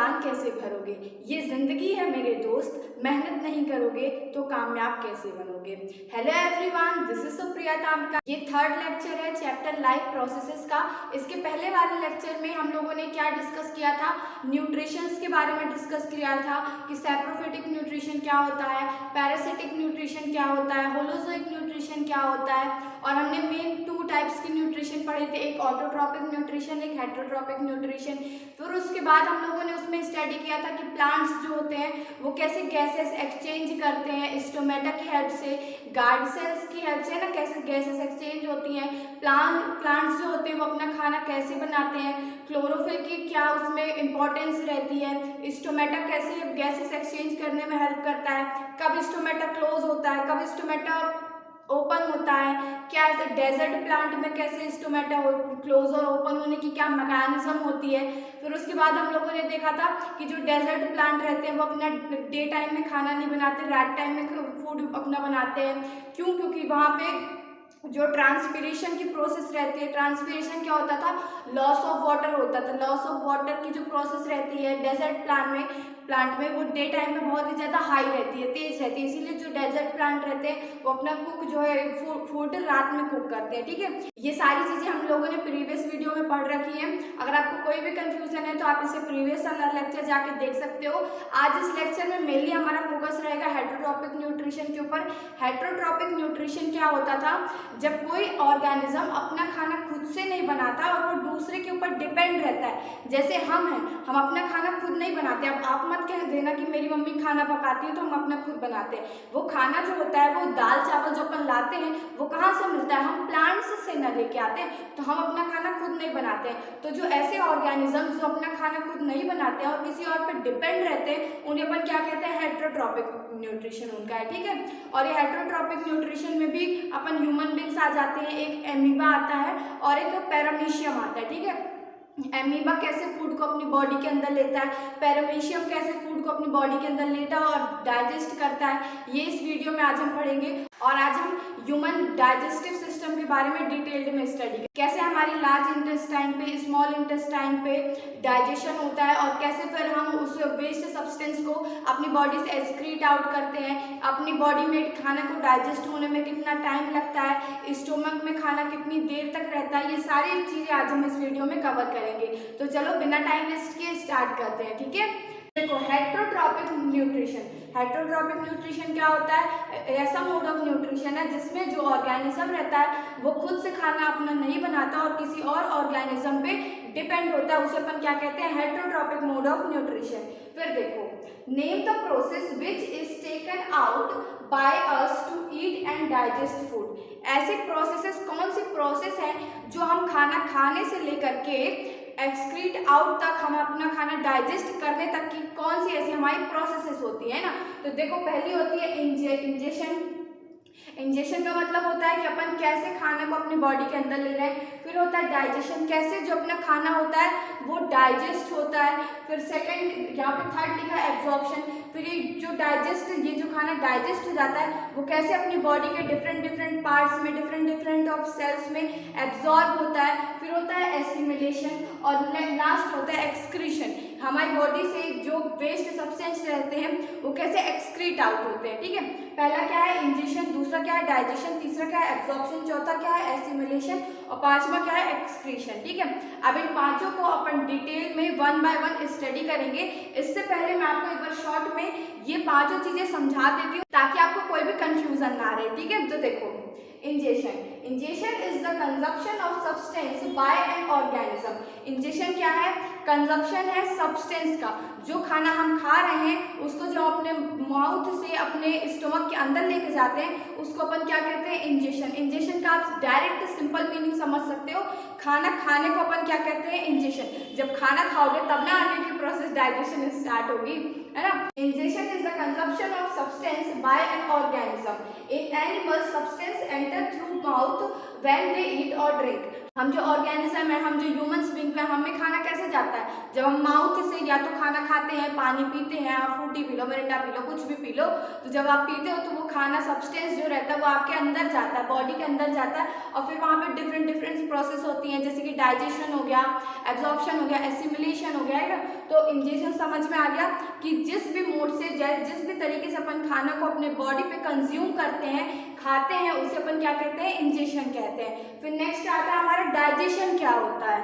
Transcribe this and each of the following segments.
मांग कैसे भरोगे? ये ज़िंदगी है मेरे दोस्त, मेहनत नहीं करोगे तो कामयाब कैसे बनोगे? Hello everyone, this is Supriya Tamka. ये थर्ड लेक्चर है चैप्टर लाइफ प्रोसेसेस का। इसके पहले वाले लेक्चर में हम लोगों ने क्या डिस्कस किया था? न्यूट्रिशंस के बारे में डिस्कस किया था कि सैप्रोफिटिक न्यूट्रिशन क्या होता है, पैरासिटिक न्यूट्रिशन क्या होता है, होलोजोइक न्यूट्रिशन क्या होता है, और हमने मेन 2 टाइप्स की न्यूट्रिशन पढ़े थे, एक ऑटोट्रॉपिक न्यूट्रिशन, एक हेटेरोट्रॉपिक न्यूट्रिशन। फिर उसके बाद हम लोगों ने उसमें स्टडी किया था कि प्लांट्स जो होते हैं वो कैसे गैसेस एक्सचेंज करते हैं स्टोमेटा की हेल्प से, गार्ड सेल्स की हेल्प से ना कैसे गैसेस एक्सचेंज होती हैं, प्लांट्स जो होते हैं वो अपना खाना कैसे बनाते हैं, क्लोरोफिल की क्या उसमें इंपॉर्टेंस रहती है, स्टोमेटा कैसे गैसेस एक्सचेंज करने में हेल्प करता है, कब स्टोमेटा क्लोज होता है, कब स्टोमेटा ओपन होता है, क्या ऐसे डेजर्ट प्लांट में कैसे स्टोमेटा क्लोज और ओपन होने की क्या मैकेनिज्म होती है। फिर उसके बाद हम लोगों ने देखा था कि जो डेजर्ट प्लांट रहते हैं वो अपना डे टाइम में खाना नहीं बनाते, रात टाइम में फूड अपना बनाते हैं। क्यों? क्योंकि वहाँ पे जो ट्रांसपीरेशन की प्रोसेस रहती है, ट्रांसपीरेशन क्या होता था? लॉस ऑफ वाटर होता था। लॉस ऑफ वाटर की जो प्रोसेस रहती है डेजर्ट प्लांट में वो डे टाइम में बहुत ही ज़्यादा हाई रहती है, तेज रहती है, इसीलिए जो डेजर्ट प्लांट रहते हैं वो अपना कुक जो है फूड रात में कुक करते हैं। ठीक है, ये सारी चीज़ें हम लोगों ने प्रीवियस वीडियो में पढ़ रखी है। अगर आपको कोई भी कंफ्यूजन है तो आप इसे प्रीवियस वाला लेक्चर जाके देख सकते हो। आज इस लेक्चर में मेनली हमारा फोकस रहेगा हेटेरोट्रॉपिक न्यूट्रिशन के ऊपर। हेटेरोट्रॉपिक न्यूट्रिशन क्या होता था? जब कोई ऑर्गेनिज्म अपना खाना खुद से नहीं बनाता और वो दूसरे के ऊपर डिपेंड रहता है। जैसे हम हैं, हम अपना खाना खुद नहीं बनाते। अब आप मत कह देना कि मेरी मम्मी खाना पकाती है तो हम अपना खुद बनाते हैं। वो खाना जो होता है, वो दाल चावल जो अपन लाते हैं वो कहाँ से मिलता है? हम प्लांट्स से न लेके आते हैं, तो हम अपना खाना खुद नहीं बनाते हैं। तो जो ऐसे ऑर्गेनिजम्स जो अपना खाना खुद नहीं बनाते हैं और किसी और पर डिपेंड रहते हैं, उन्हें अपन क्या कहते हैं? हेटेरोट्रॉपिक न्यूट्रिशन उनका है। ठीक है, और ये हेटेरोट्रॉपिक न्यूट्रिशन में भी अपन ह्यूमन बींग्स आ जाते हैं, एक एमीबा आता है और एक पैरामीशियम आता है। ठीक है, एमीबा कैसे फूड को अपनी बॉडी के अंदर लेता है, पैरामीशियम कैसे फूड को अपनी बॉडी के अंदर लेता है और डाइजेस्ट करता है, ये इस वीडियो में आज हम पढ़ेंगे। और आज हम ह्यूमन डाइजेस्टिव सिस्टम के बारे में डिटेल्ड में स्टडी करेंगे, कैसे हमारी लार्ज इंटेस्टाइन पे, स्मॉल इंटेस्टाइन पे डाइजेशन होता है और कैसे फिर हम उस वेस्ट सब्सटेंस को अपनी बॉडी से एक्सक्रीट आउट करते हैं, अपनी बॉडी में खाना को डाइजेस्ट होने में कितना टाइम लगता है, स्टोमक में खाना कितनी देर तक रहता है, ये सारी चीज़ें आज हम इस वीडियो में कवर करेंगे। तो चलो बिना टाइम वेस्ट किए स्टार्ट करते हैं। ठीक है, देखो हेटेरोट्रॉपिक न्यूट्रिशन। हेटेरोट्रॉपिक न्यूट्रिशन क्या होता है? ऐसा मोड ऑफ न्यूट्रिशन है जिसमें जो ऑर्गेनिज्म रहता है वो खुद से खाना अपना नहीं बनाता और किसी और ऑर्गेनिज्म पे डिपेंड होता है, उसे अपन क्या कहते हैं? Heterotrophic mode of nutrition. फिर देखो, name the process which is taken out by us to eat and digest food. ऐसे प्रोसेसेस, कौन सी प्रोसेस है जो हम खाना खाने से लेकर के एक्सक्रीट आउट तक, हम अपना खाना डाइजेस्ट करने तक की कौन सी ऐसी हमारी प्रोसेसेस होती है ना? तो देखो, पहली होती है इंजेशन। इंजेशन का मतलब होता है कि अपन कैसे खाने को अपनी बॉडी के अंदर ले रहे हैं। फिर होता है डाइजेशन, कैसे जो अपना खाना होता है वो डाइजेस्ट होता है। फिर सेकंड, यहाँ पे थर्ड लिखा है एब्जॉर्प्शन। फिर ये जो खाना डाइजेस्ट हो जाता है वो कैसे अपनी बॉडी के डिफरेंट पार्ट्स में, डिफरेंट ऑफ सेल्स में एब्जॉर्ब होता है। फिर होता है एसिमिलेशन और लास्ट होता है एक्सक्रीशन। हमारी बॉडी से जो वेस्ट सब्सटेंस रहते हैं वो कैसे एक्सक्रीट आउट होते हैं। ठीक है, पहला क्या है? इंजेशन, दूसरा क्या है? डाइजेशन, तीसरा क्या है? एब्जॉर्प्शन, चौथा क्या है? एसिमिलेशन और पांचवा क्या है? एक्सक्रीशन। ठीक है, अब इन पांचों को अपन डिटेल में 1 बाय 1 स्टडी करेंगे। इससे पहले मैं आपको एक बार शॉर्ट में ये पांचों चीजें समझा देती हूँ ताकि आपको कोई भी कंफ्यूजन ना रहे। ठीक है, तो देखो, ingestion is the consumption of substance by an organism. Ingestion क्या है? कंजप्शन है सब्सटेंस का, जो खाना हम खा रहे हैं उसको जो अपने माउथ से अपने स्टोमक के अंदर लेके जाते हैं उसको अपन क्या कहते हैं? इंजेशन। इंजेशन का आप डायरेक्ट सिंपल मीनिंग समझ सकते हो, खाना खाने को अपन क्या कहते हैं? इंजेशन। जब खाना खाओगे तब ना आगे की प्रोसेस डाइजेशन स्टार्ट होगी, है ना? Ingestion is the consumption of substance by an organism. In animal substance enter through mouth when they eat और ड्रिंक। हम जो ऑर्गेनिज्म है, हम जो ह्यूमंस बीइंग है, हमें खाना कैसे जाता है? जब हम माउथ से या तो खाना खाते हैं, पानी पीते हैं, आप Frooti P low, Mirinda P low, कुछ भी पी लो, तो जब आप पीते हो तो वो खाना सब्सटेंस जो रहता है वो आपके अंदर जाता है, बॉडी के अंदर जाता है, और फिर वहाँ पे डिफरेंट डिफरेंट प्रोसेस होती हैं, जैसे कि डाइजेशन हो गया, एब्जॉर्प्शन हो गया, एसिमिलेशन हो गया, है ना। तो इंजेक्शन समझ में आ गया कि जिस भी मोड से, जिस भी तरीके से अपन खाना को अपने बॉडी पे कंज्यूम करते हैं, खाते हैं, उसे अपन क्या कहते हैं? इंजेक्शन कहते हैं। फिर नेक्स्ट आता है हमारा डाइजेशन। क्या होता है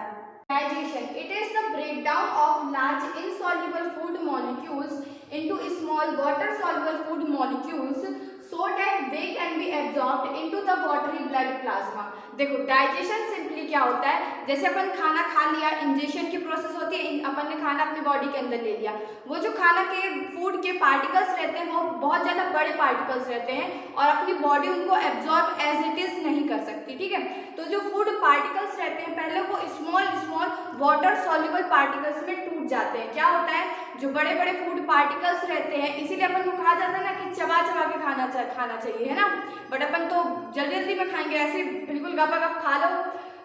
digestion? It is the breakdown of large insoluble food molecules into small water soluble food molecules so that they can be absorbed into the watery blood plasma। देखो डाइजेशन सिंपली क्या होता है, जैसे अपन खाना खा लिया, इंजेक्शन की प्रोसेस होती है, अपन ने खाना अपनी बॉडी के अंदर ले लिया, वो जो खाना के फूड के पार्टिकल्स रहते हैं वो बहुत ज़्यादा बड़े पार्टिकल्स रहते हैं और अपनी बॉडी उनको एब्जॉर्ब एज इट इज नहीं कर सकती, ठीक है। तो जो फूड पार्टिकल्स रहते हैं पहले वो small small water soluble particles में टूट जाते हैं। क्या होता है, जो बड़े बड़े फूड पार्टिकल्स रहते हैं, इसीलिए अपन को कहा जाता है ना कि चबा चबा के खाना चाहिए, है ना। बट अपन तो जल्दी जल्दी में खाएंगे, ऐसे बिल्कुल गप खा लो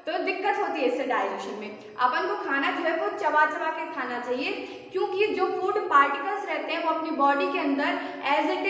तो दिक्कत होती है इससे डाइजेशन में। अपन को खाना जो है वो चबा चबा के खाना चाहिए, क्योंकि जो फूड पार्टिकल्स रहते हैं वो अपनी बॉडी के अंदर एज इट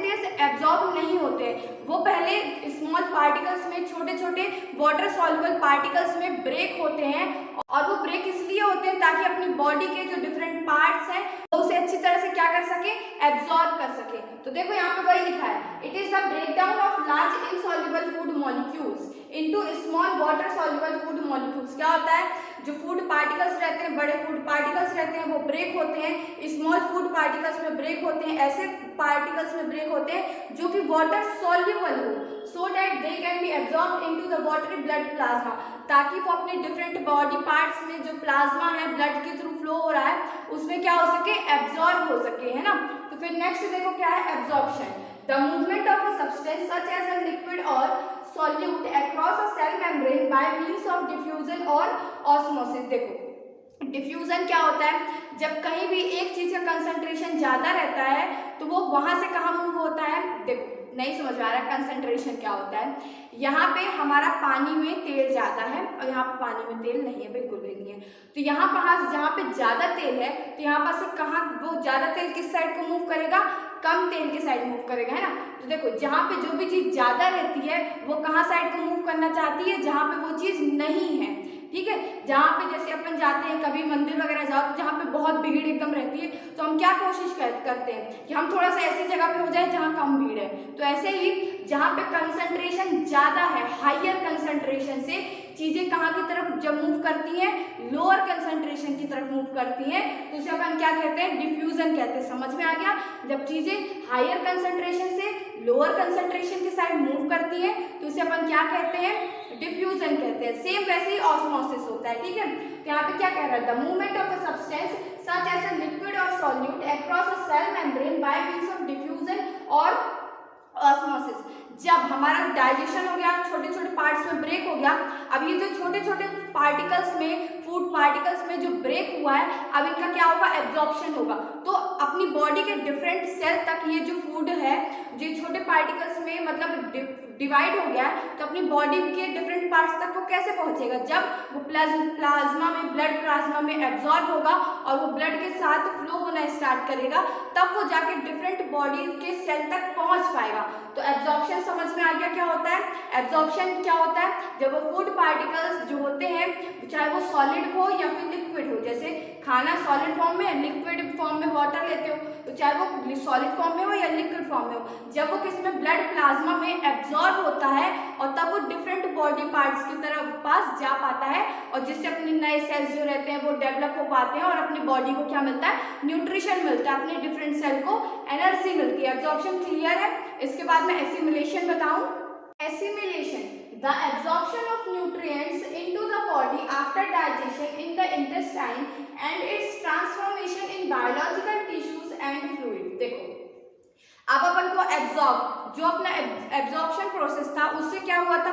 इज एब्जॉर्ब नहीं होते, वो पहले स्मॉल पार्टिकल्स में, छोटे छोटे वाटर सॉल्युबल पार्टिकल्स में ब्रेक होते हैं, और वो ब्रेक इसलिए होते हैं ताकि अपनी बॉडी के जो डिफरेंट पार्ट्स हैं वो उसे अच्छी तरह से क्या कर सके? एब्जॉर्ब कर सके। तो देखो यहाँ पे वही लिखा है, it is the breakdown of large insoluble food molecules into small water soluble food molecules. क्या होता है, जो फूड पार्टिकल्स रहते हैं, बड़े फूड पार्टिकल्स रहते हैं, वो ब्रेक होते हैं, स्मॉल फूड पार्टिकल्स में ब्रेक होते हैं, ऐसे पार्टिकल्स में ब्रेक होते हैं जो कि वाटर सॉल्युबल हो, so that they can be absorb into the watery blood plasma, ताकि वो अपने डिफरेंट बॉडी पार्ट्स में जो प्लाज्मा है ब्लड के थ्रू फ्लो हो रहा है उसमें क्या हो सके? एब्जॉर्ब हो सके, है ना। तो फिर नेक्स्ट देखो क्या है? Absorption, the movement of a substance such as a liquid और solute across a cell membrane by means of diffusion और osmosis। देखो डिफ्यूजन क्या होता है, जब कहीं भी एक चीज का कंसंट्रेशन ज्यादा रहता है तो वो वहां से कहाँ मूव होता है? देखो नहीं समझ आ रहा कंसंट्रेशन क्या होता है। यहाँ पे हमारा पानी में तेल ज्यादा है और यहाँ पे पानी में तेल नहीं है, बिल्कुल भी नहीं है। तो यहाँ पर जहाँ पे ज्यादा तेल है तो यहाँ पर से कहाँ वो ज्यादा तेल किस साइड को मूव करेगा? कम तेल के साइड मूव करेगा, है ना। तो देखो जहाँ पे जो भी चीज ज्यादा रहती है वो कहाँ साइड को मूव करना चाहती है? जहाँ पे वो चीज नहीं है, ठीक है। जहाँ पे जैसे अपन जाते हैं कभी मंदिर वगैरह जाओ तो जहाँ पे बहुत भीड़ एकदम रहती है तो हम क्या कोशिश करते हैं कि हम थोड़ा सा ऐसी जगह पे हो जाए जहाँ कम भीड़ है। तो ऐसे ही जहाँ पे कंसंट्रेशन ज्यादा है, हायर कंसंट्रेशन से चीजें कहाँ की तरफ जब मूव करती हैं? लोअर कंसंट्रेशन की तरफ मूव करती हैं, तो उसे अपन क्या कहते हैं? डिफ्यूजन कहते हैं। समझ में आ गया? जब चीजें हायर कंसंट्रेशन से लोअर कंसंट्रेशन के साइड मूव करती हैं तो उसे अपन क्या कहते हैं? डिफ्यूजन कहते हैं। सेम वैसे ही ऑस्मोसिस होता है, ठीक है। तो यहाँ पे क्या कह रहा है? The movement of a substance such as a liquid और solute across a cell membrane by means of diffusion और ऑस्मोसिस। जब हमारा डाइजेशन हो गया, छोटे छोटे पार्ट्स में ब्रेक हो गया, अब ये जो छोटे छोटे पार्टिकल्स में, फूड पार्टिकल्स में जो ब्रेक हुआ है, अब इनका क्या होगा? एब्जॉर्प्शन होगा। तो अपनी बॉडी के डिफरेंट सेल तक ये जो फूड है, जो छोटे पार्टिकल्स में मतलब डिवाइड हो गया है, तो अपनी बॉडी के डिफरेंट पार्ट्स तक वो कैसे पहुंचेगा? जब वो प्लाज्मा में, ब्लड प्लाज्मा में एब्जॉर्ब होगा और वो ब्लड के साथ फ्लो होना स्टार्ट करेगा, तब वो जाके डिफरेंट बॉडी के सेल तक पहुंच पाएगा। तो एब्जॉर्प्शन समझ में आ गया क्या होता है? एब्जॉर्प्शन क्या होता है? जब वो फूड पार्टिकल्स जो होते हैं, चाहे वो सॉलिड हो या फिर लिक्विड हो, जैसे खाना सॉलिड फॉर्म में, लिक्विड फॉर्म में वाटर लेते हो, तो चाहे वो सॉलिड फॉर्म में हो या लिक्विड फॉर्म में हो, जब वो किसमें? ब्लड प्लाज्मा में एब्जॉर्ब होता है और तब वो डिफरेंट बॉडी पार्ट्स की तरफ पास जा पाता है, और जिससे अपने नए सेल्स जो रहते हैं वो डेवलप हो पाते हैं और अपनी बॉडी को क्या मिलता है? न्यूट्रिशन मिलता है, अपने डिफरेंट सेल को एनर्जी मिलती है। एब्जॉर्प्शन क्लियर है? इसके बाद मैं एसिमिलेशन बताऊं। Assimilation, the absorption of nutrients into the body after digestion in the intestine and its transformation in biological tissues and fluid। देखो अब अपन को एब्जॉर्ब, जो अपना एब्जॉर्प्शन प्रोसेस था उससे क्या हुआ था?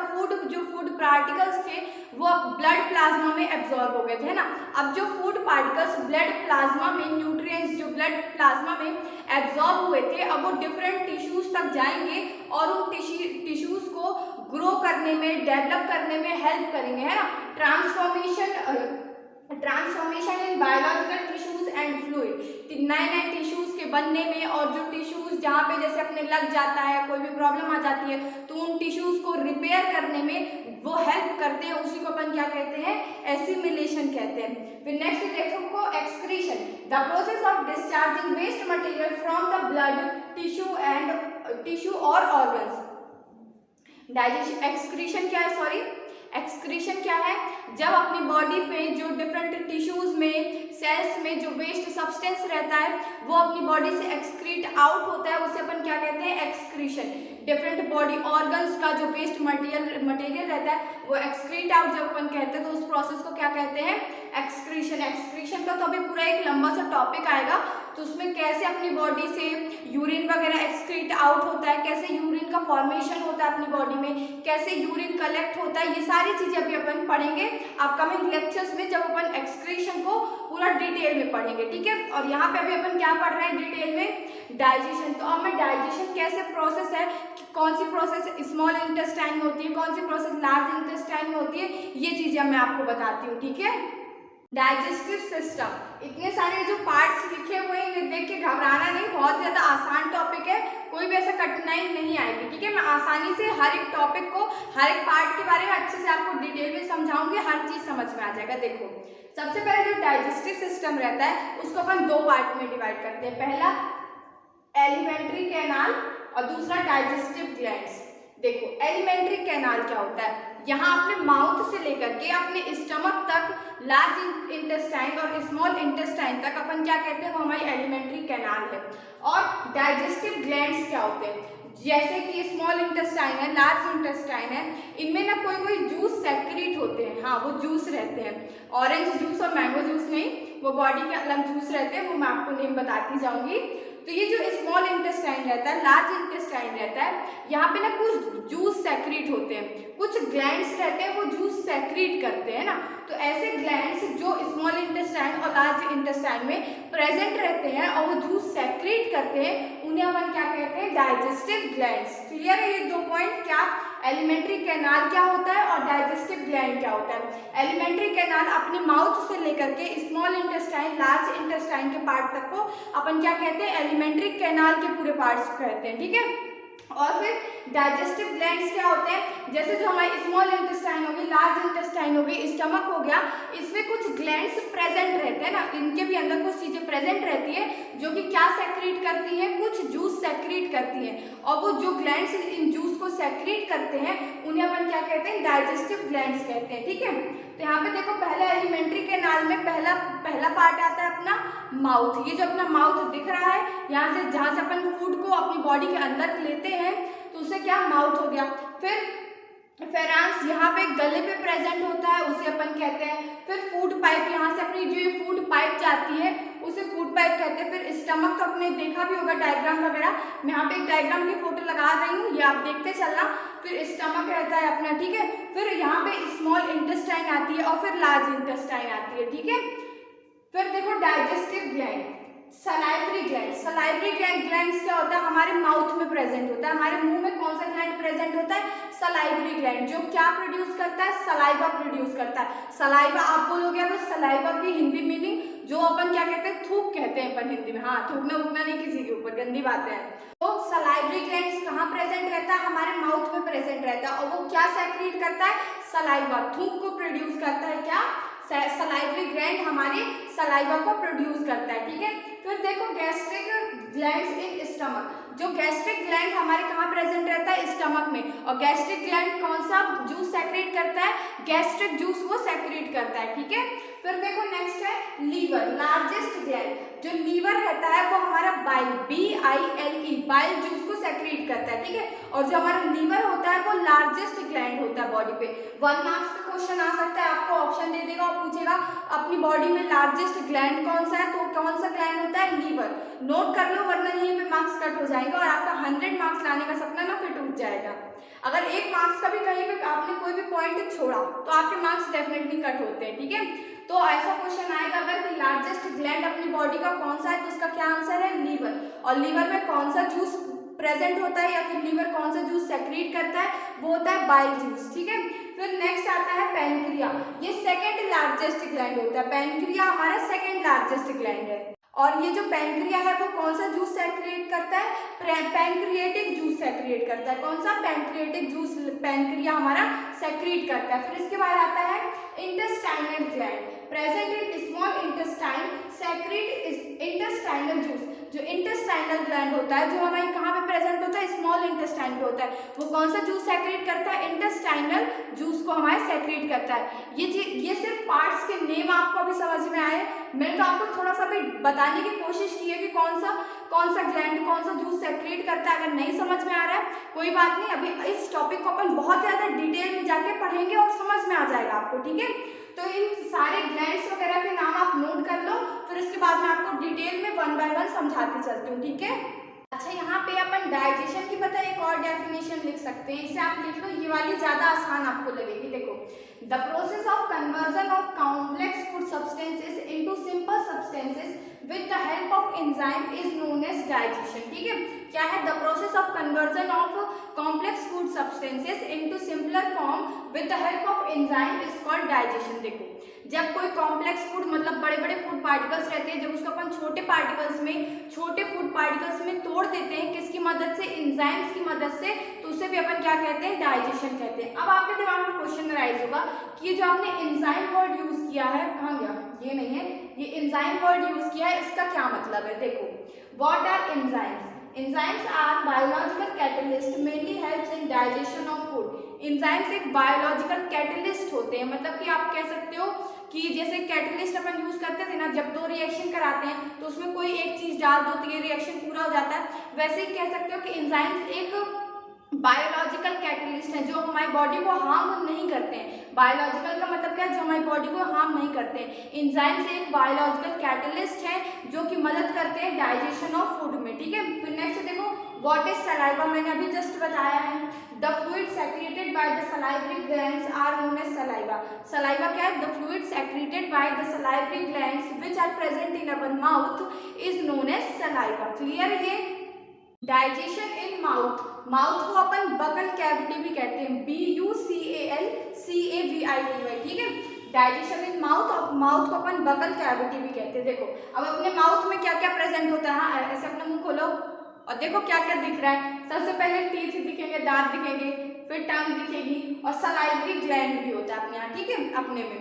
जो फूड पार्टिकल्स थे वो ब्लड प्लाज्मा में एब्जॉर्ब हो गए थे, है ना। अब जो फूड पार्टिकल्स ब्लड प्लाज्मा में, न्यूट्रिएंट्स जो ब्लड प्लाज्मा में एब्जॉर्ब हुए थे, अब वो डिफरेंट टिश्यूज तक जाएंगे और उन टिश्यूज को ग्रो करने करने में, डेवलप करने में हेल्प करेंगे, है ना। Transformation in biological tissues and fluid, नए नए टिश्यूज के बनने में, और जो टिश्यूज जहाँ पे जैसे अपने लग जाता है, कोई भी प्रॉब्लम आ जाती है, तो उन टिश्यूज को रिपेयर करने में वो हेल्प करते हैं, उसी को अपन क्या कहते हैं, एसिमिलेशन कहते हैं। फिर नेक्स्ट देखो excretion, the process of discharging waste material from the blood, tissue और ऑर्गन्स। डाइजेशन, एक्सक्रीशन क्या है, सॉरी, एक्सक्रीशन क्या है, जब अपनी बॉडी पे जो डिफरेंट टिश्यूज में, सेल्स में जो वेस्ट सब्सटेंस रहता है वो अपनी बॉडी से एक्सक्रीट आउट होता है, उसे अपन क्या कहते हैं, एक्सक्रीशन। डिफरेंट बॉडी ऑर्गन्स का जो वेस्ट मटेरियल रहता है वो एक्सक्रीट आउट जब अपन कहते हैं तो उस प्रोसेस को क्या कहते हैं, एक्सक्रीशन। एक्सक्रीशन का तो अभी पूरा एक लंबा सा टॉपिक आएगा, तो उसमें कैसे अपनी बॉडी से यूरिन वगैरह एक्सक्रीट आउट होता है, कैसे यूरिन का फॉर्मेशन होता है अपनी बॉडी में, कैसे यूरिन कलेक्ट होता है, ये सारी चीजें अभी अपन पढ़ेंगे अपकमिंग लेक्चर्स में, जब अपन एक्सक्रीशन को पूरा डिटेल में पढ़ेंगे, ठीक है। और यहाँ पे अभी अपन क्या पढ़ रहे हैं डिटेल में, डाइजेशन। तो अब मैं डाइजेशन कैसे प्रोसेस है, कौन सी प्रोसेस स्मॉल इंटेस्टाइन में होती है, कौन सी प्रोसेस लार्ज इंटेस्टाइन में होती है, ये चीजें मैं आपको बताती हूँ, ठीक है। डाइजेस्टिव सिस्टम, इतने सारे जो पार्ट्स लिखे हुए हैं ये देख के घबराना नहीं, बहुत ज़्यादा आसान टॉपिक है, कोई भी ऐसा कठिनाई नहीं आएगी, ठीक है। मैं आसानी से हर एक टॉपिक को, हर एक पार्ट के बारे में अच्छे से आपको डिटेल में समझाऊंगी, हर चीज़ समझ में आ जाएगा। देखो सबसे पहले जो डाइजेस्टिव सिस्टम रहता है उसको अपन दो पार्ट में डिवाइड करते हैं, पहला एलिमेंट्री कैनाल और दूसरा डाइजेस्टिव ग्लैंड्स। देखो एलिमेंट्री कैनाल क्या होता है, यहाँ अपने माउथ से लेकर के अपने स्टमक तक, लार्ज इंटेस्टाइन और स्मॉल इंटेस्टाइन तक अपन क्या कहते हैं, वो हमारी एलिमेंट्री कैनाल है। और डाइजेस्टिव ग्लैंड्स क्या होते हैं, जैसे कि स्मॉल इंटेस्टाइन है, लार्ज इंटेस्टाइन है, इनमें ना कोई कोई जूस सेक्रेट होते हैं, हाँ वो जूस रहते हैं, ऑरेंज जूस और मैंगो जूस नहीं, वो बॉडी के अलग जूस रहते हैं, वो मैं आपको नेम बताती जाऊंगी। तो ये जो स्मॉल इंटेस्टाइन रहता है, लार्ज इंटेस्टाइन रहता है, यहाँ पे ना कुछ जूस सेक्रेट होते हैं, कुछ ग्लैंड्स रहते हैं वो जूस सेक्रेट करते हैं ना। तो ऐसे ग्लैंड्स जो स्मॉल इंटेस्टाइन और लार्ज इंटेस्टाइन में प्रेजेंट रहते हैं और वो जूस सेक्रेट करते हैं, उन्हें अपन क्या कहते हैं, डाइजेस्टिव ग्लैंड्स। क्लियर है ये दो पॉइंट, क्या एलिमेंट्री कैनाल क्या होता है और डाइजेस्टिव ग्लैंड क्या होता है। एलिमेंट्री कैनाल अपने माउथ से लेकर के स्मॉल इंटेस्टाइन, लार्ज इंटेस्टाइन के पार्ट तक को अपन क्या कहते हैं, एलिमेंट्री कैनाल के पूरे पार्ट्स कहते हैं, ठीक है। और फिर डाइजेस्टिव ग्लैंड्स क्या होते हैं, जैसे जो हमारी स्मॉल इंटेस्टाइन होगी, लार्ज इंटेस्टाइन होगी, स्टमक हो गया, इसमें कुछ ग्लैंड्स प्रेजेंट रहते हैं ना, इनके भी अंदर कुछ चीजें प्रेजेंट रहती है जो कि क्या सेक्रेट करती हैं, कुछ जूस सेक्रेट करती हैं, और वो जो ग्लैंड्स इन जूस को सेक्रेट करते हैं उन्हें अपन क्या कहते हैं, डाइजेस्टिव ग्लैंड्स कहते हैं, ठीक है। तो यहाँ पे देखो पहले एलिमेंट्री कैनाल में पहला पार्ट आता है अपना माउथ, ये जो अपना माउथ दिख रहा है, यहाँ से जहाँ से अपन फूड को अपनी बॉडी के अंदर लेते हैं तो उसे क्या, माउथ हो गया। फिर फेरांस यहाँ पे गले पे प्रेजेंट होता है, उसे अपन कहते हैं। फिर फूड पाइप, यहाँ से अपनी जो ये फूड पाइप जाती है उसे फूड पाइप कहते हैं। फिर स्टमक तो आपने देखा भी होगा डायग्राम वगैरह, मैं यहाँ पे एक डायग्राम की फोटो लगा रही हूँ, ये आप देखते चलना। फिर स्टमक रहता है अपना, ठीक है। फिर यहाँ पे स्मॉल इंटेस्टाइन आती है और फिर लार्ज इंटेस्टाइन आती है, ठीक है। फिर देखो digestive gland, salivary gland. Salivary glands क्या होता है, हमारे माउथ में प्रेजेंट होता है। हमारे मुंह में कौन सा ग्लैंड प्रेजेंट होता है, सलाइवरी ग्लैंड, जो क्या प्रोड्यूस करता है, सलाइवा प्रोड्यूस करता है। सलाइवा आप बोलोगे तो सलाइवा की हिंदी मीनिंग जो अपन क्या कहते हैं, थूक कहते हैं अपन हिंदी में, हाँ थूकना वूकना नहीं किसी के ऊपर, गंदी बातें हैं। तो सलाइवरी ग्लैंड्स कहाँ प्रेजेंट रहता है, हमारे माउथ में प्रेजेंट रहता है, और वो क्या सेक्रेट करता है, सलाइवा, थूक को प्रोड्यूस करता है। क्या, सलाइवरी ग्लैंड हमारे सलाइवा को प्रोड्यूस करता है, ठीक है। फिर देखो गैस्ट्रिक ग्लैंड्स इन स्टमक, जो गैस्ट्रिक ग्लैंड हमारे कहाँ प्रेजेंट रहता है, स्टमक में, और गैस्ट्रिक ग्लैंड कौन सा जूस सेक्रेट करता है, गैस्ट्रिक जूस वो सेक्रेट करता है, ठीक है। फिर देखो नेक्स्ट है लीवर, लार्जेस्ट ग्लैंड, जो लीवर रहता है वो हमारा बाइल, BILE, बाइल जूस को सेक्रेट करता है, ठीक है। और जो हमारा लीवर होता है वो लार्जेस्ट ग्लैंड होता है बॉडी पे। 1 मार्क्स का क्वेश्चन आ सकता है, आपको ऑप्शन दे देगा और पूछेगा अपनी बॉडी में लार्जेस्ट ग्लैंड कौन सा है, तो कौन सा ग्लैंड होता है, लीवर। नोट कर लो वरना यहीं पे मार्क्स कट हो जाएगा और आपका 100 मार्क्स लाने का सपना ना फिर टूट जाएगा। अगर 1 मार्क्स का भी कहीं पे आपने कोई भी पॉइंट छोड़ा तो आपके मार्क्स डेफिनेटली कट होते हैं, ठीक है। तो ऐसा क्वेश्चन आएगा अगर कि लार्जेस्ट ग्लैंड अपनी बॉडी का कौन सा है, तो उसका क्या आंसर है, लीवर। और लीवर में कौन सा जूस प्रेजेंट होता है या फिर लीवर कौन सा जूस सेक्रेट करता है वो होता है बाइल जूस, ठीक है। फिर नेक्स्ट आता है पैनक्रिया, ये सेकेंड लार्जेस्ट ग्लैंड होता है, पैनक्रिया हमारा सेकेंड लार्जेस्ट ग्लैंड है। और ये जो पैनक्रिया है वो कौन सा जूस सेक्रिएट करता है, पैनक्रिएटिक जूस सेक्रिएट करता है। कौन सा, पैनक्रिएटिक जूस पैनक्रिया हमारा सेक्रिएट करता है। फिर इसके बाद आता है intestinal gland, present in small intestine, secrete intestinal juice. जो इंटेस्टाइनल ग्लैंड होता है जो हमारे कहाँ पे प्रेजेंट होता है, स्मॉल इंटेस्टाइन पे होता है, वो कौन सा जूस सेक्रेट करता है, इंटेस्टाइनल जूस को हमारे सेक्रेट करता है। ये सिर्फ पार्ट्स के नेम आपको अभी समझ में आए, मैंने तो आपको थोड़ा सा भी बताने की कोशिश की है कि कौन सा ग्लैंड कौन सा जूस सेक्रेट करता है। अगर नहीं समझ में आ रहा है कोई बात नहीं, अभी इस टॉपिक को अपन बहुत ज़्यादा डिटेल में जाके पढ़ेंगे और समझ में आ जाएगा आपको, ठीक है। तो इन सारे ग्लैंड्स वगैरह के नाम आप नोट कर लो, फिर इसके बाद मैं आपको डिटेल में 1 बाय 1 समझाते चलती हूँ, ठीक है। अच्छा, यहाँ पे अपन डाइजेशन की पता एक और डेफिनेशन लिख सकते हैं, इसे आप लिख लो, ये वाली ज़्यादा आसान आपको लगेगी। देखो, the process of conversion of complex food substances into simple substances with the help of enzyme is known as digestion, ठीक है। क्या है, the process of conversion of complex food substances into simpler form with the help of enzyme is called digestion. देखो, जब कोई complex food मतलब बड़े बड़े फूड पार्टिकल्स रहते हैं, जब उसको अपन छोटे फूड पार्टिकल्स में तोड़ देते हैं, किसकी मदद से, एंजाइम्स की मदद से, तो उसे भी अपन क्या कहते हैं, डाइजेशन कहते हैं। अब आपके दिमाग में क्वेश्चन राइज होगा कि ये जो आपने एंजाइम वर्ड यूज किया है, कहाँ गया, ये नहीं है, ये एंजाइम वर्ड यूज किया है, इसका क्या मतलब है। देखो, what are enzymes, enzymes are biological catalyst mainly helps in digestion of food. Enzymes एक बायोलॉजिकल कैटलिस्ट होते हैं, मतलब कि आप कह सकते हो कि जैसे कैटलिस्ट अपन यूज करते थे ना, जब 2 रिएक्शन कराते हैं तो उसमें कोई एक चीज डाल दो तो ये रिएक्शन पूरा हो जाता है, वैसे ही कह सकते हो कि एंजाइम्स एक बायोलॉजिकल कैटलिस्ट है जो हमारी बॉडी को हार्म नहीं करते हैं। बायोलॉजिकल का मतलब क्या है, जो हमारी बॉडी को हार्म नहीं करते हैं। एंजाइम्स एक बायोलॉजिकल कैटलिस्ट है जो कि मदद करते हैं डाइजेशन ऑफ फूड में, ठीक है। फिर नेक्स्ट देखो, व्हाट इज सलाइवा, मैंने अभी जस्ट बताया है, the fluid secreted by the salivary glands are known as saliva. Saliva क्या है, the fluid secreted by the salivary glands which are present in our mouth is known as saliva. Clear है ये। Digestion in mouth, mouth को अपन buccal cavity भी कहते हैं, BUCALCAVITY, ठीक है। डाइजेशन इन माउथ, माउथ को अपन बकल कैविटी भी कहते हैं। देखो, अब अपने माउथ में क्या क्या प्रेजेंट होता है, हाँ, ऐसे अपना मुंह खोलो और देखो क्या क्या दिख रहा है। सबसे पहले टीथ दिखेंगे, दांत दिखेंगे, फिर टंग दिखेगी और सलाइवरी ग्लैंड भी होता है अपने यहाँ, ठीक है। अपने में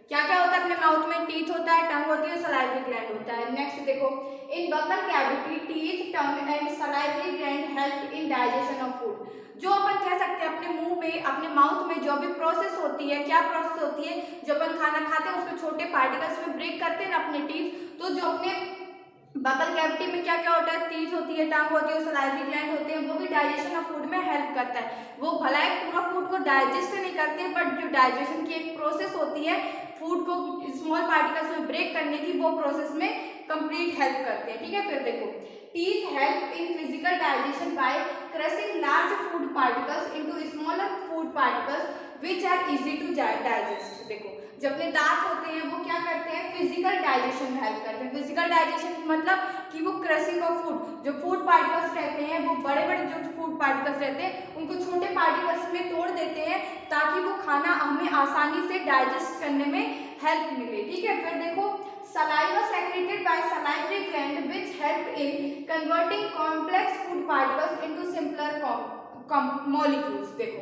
क्या क्या होता है, अपने माउथ में टीथ होता है, टंग होती है, सलाइवरी ग्लैंड होता है। नेक्स्ट देखो, in buccal cavity teeth, tongue and salivary gland help in digestion of food. जो अपन कह सकते हैं अपने मुंह में, अपने माउथ में जो भी प्रोसेस होती है, क्या प्रोसेस होती है, जो अपन खाना खाते हैं उसको छोटे पार्टिकल्स में ब्रेक करते हैं ना अपने टीथ, तो जो अपने बकल कैविटी में क्या क्या होता है, टीथ होती है, टंग होती है, सलाइवरी ग्लैंड होते हैं, वो भी डाइजेशन ऑफ फूड में हेल्प करता है। वो भला एक पूरा फूड को डाइजेस्ट नहीं करते हैं, बट जो डाइजेशन की एक प्रोसेस होती है फूड को स्मॉल पार्टिकल्स में ब्रेक करने की, वो प्रोसेस में कंप्लीट हेल्प करते हैं, ठीक है। फिर देखो, teeth help in physical digestion by crushing large food particles into smaller food particles which are easy to digest. देखो, जो अपने दांत होते हैं वो क्या करते हैं, फिजिकल डाइजेशन में हेल्प करते हैं। फिजिकल डाइजेशन मतलब कि वो क्रशिंग ऑफ फूड, जो फूड पार्टिकल्स रहते हैं, वो बड़े बड़े जो फूड पार्टिकल्स रहते हैं उनको छोटे पार्टिकल्स में तोड़ देते हैं ताकि वो खाना हमें आसानी से डाइजेस्ट करने में हेल्प मिले, ठीक है। फिर देखो, saliva secreted bye salivary gland which help in converting complex food particles into simpler molecules. देखो,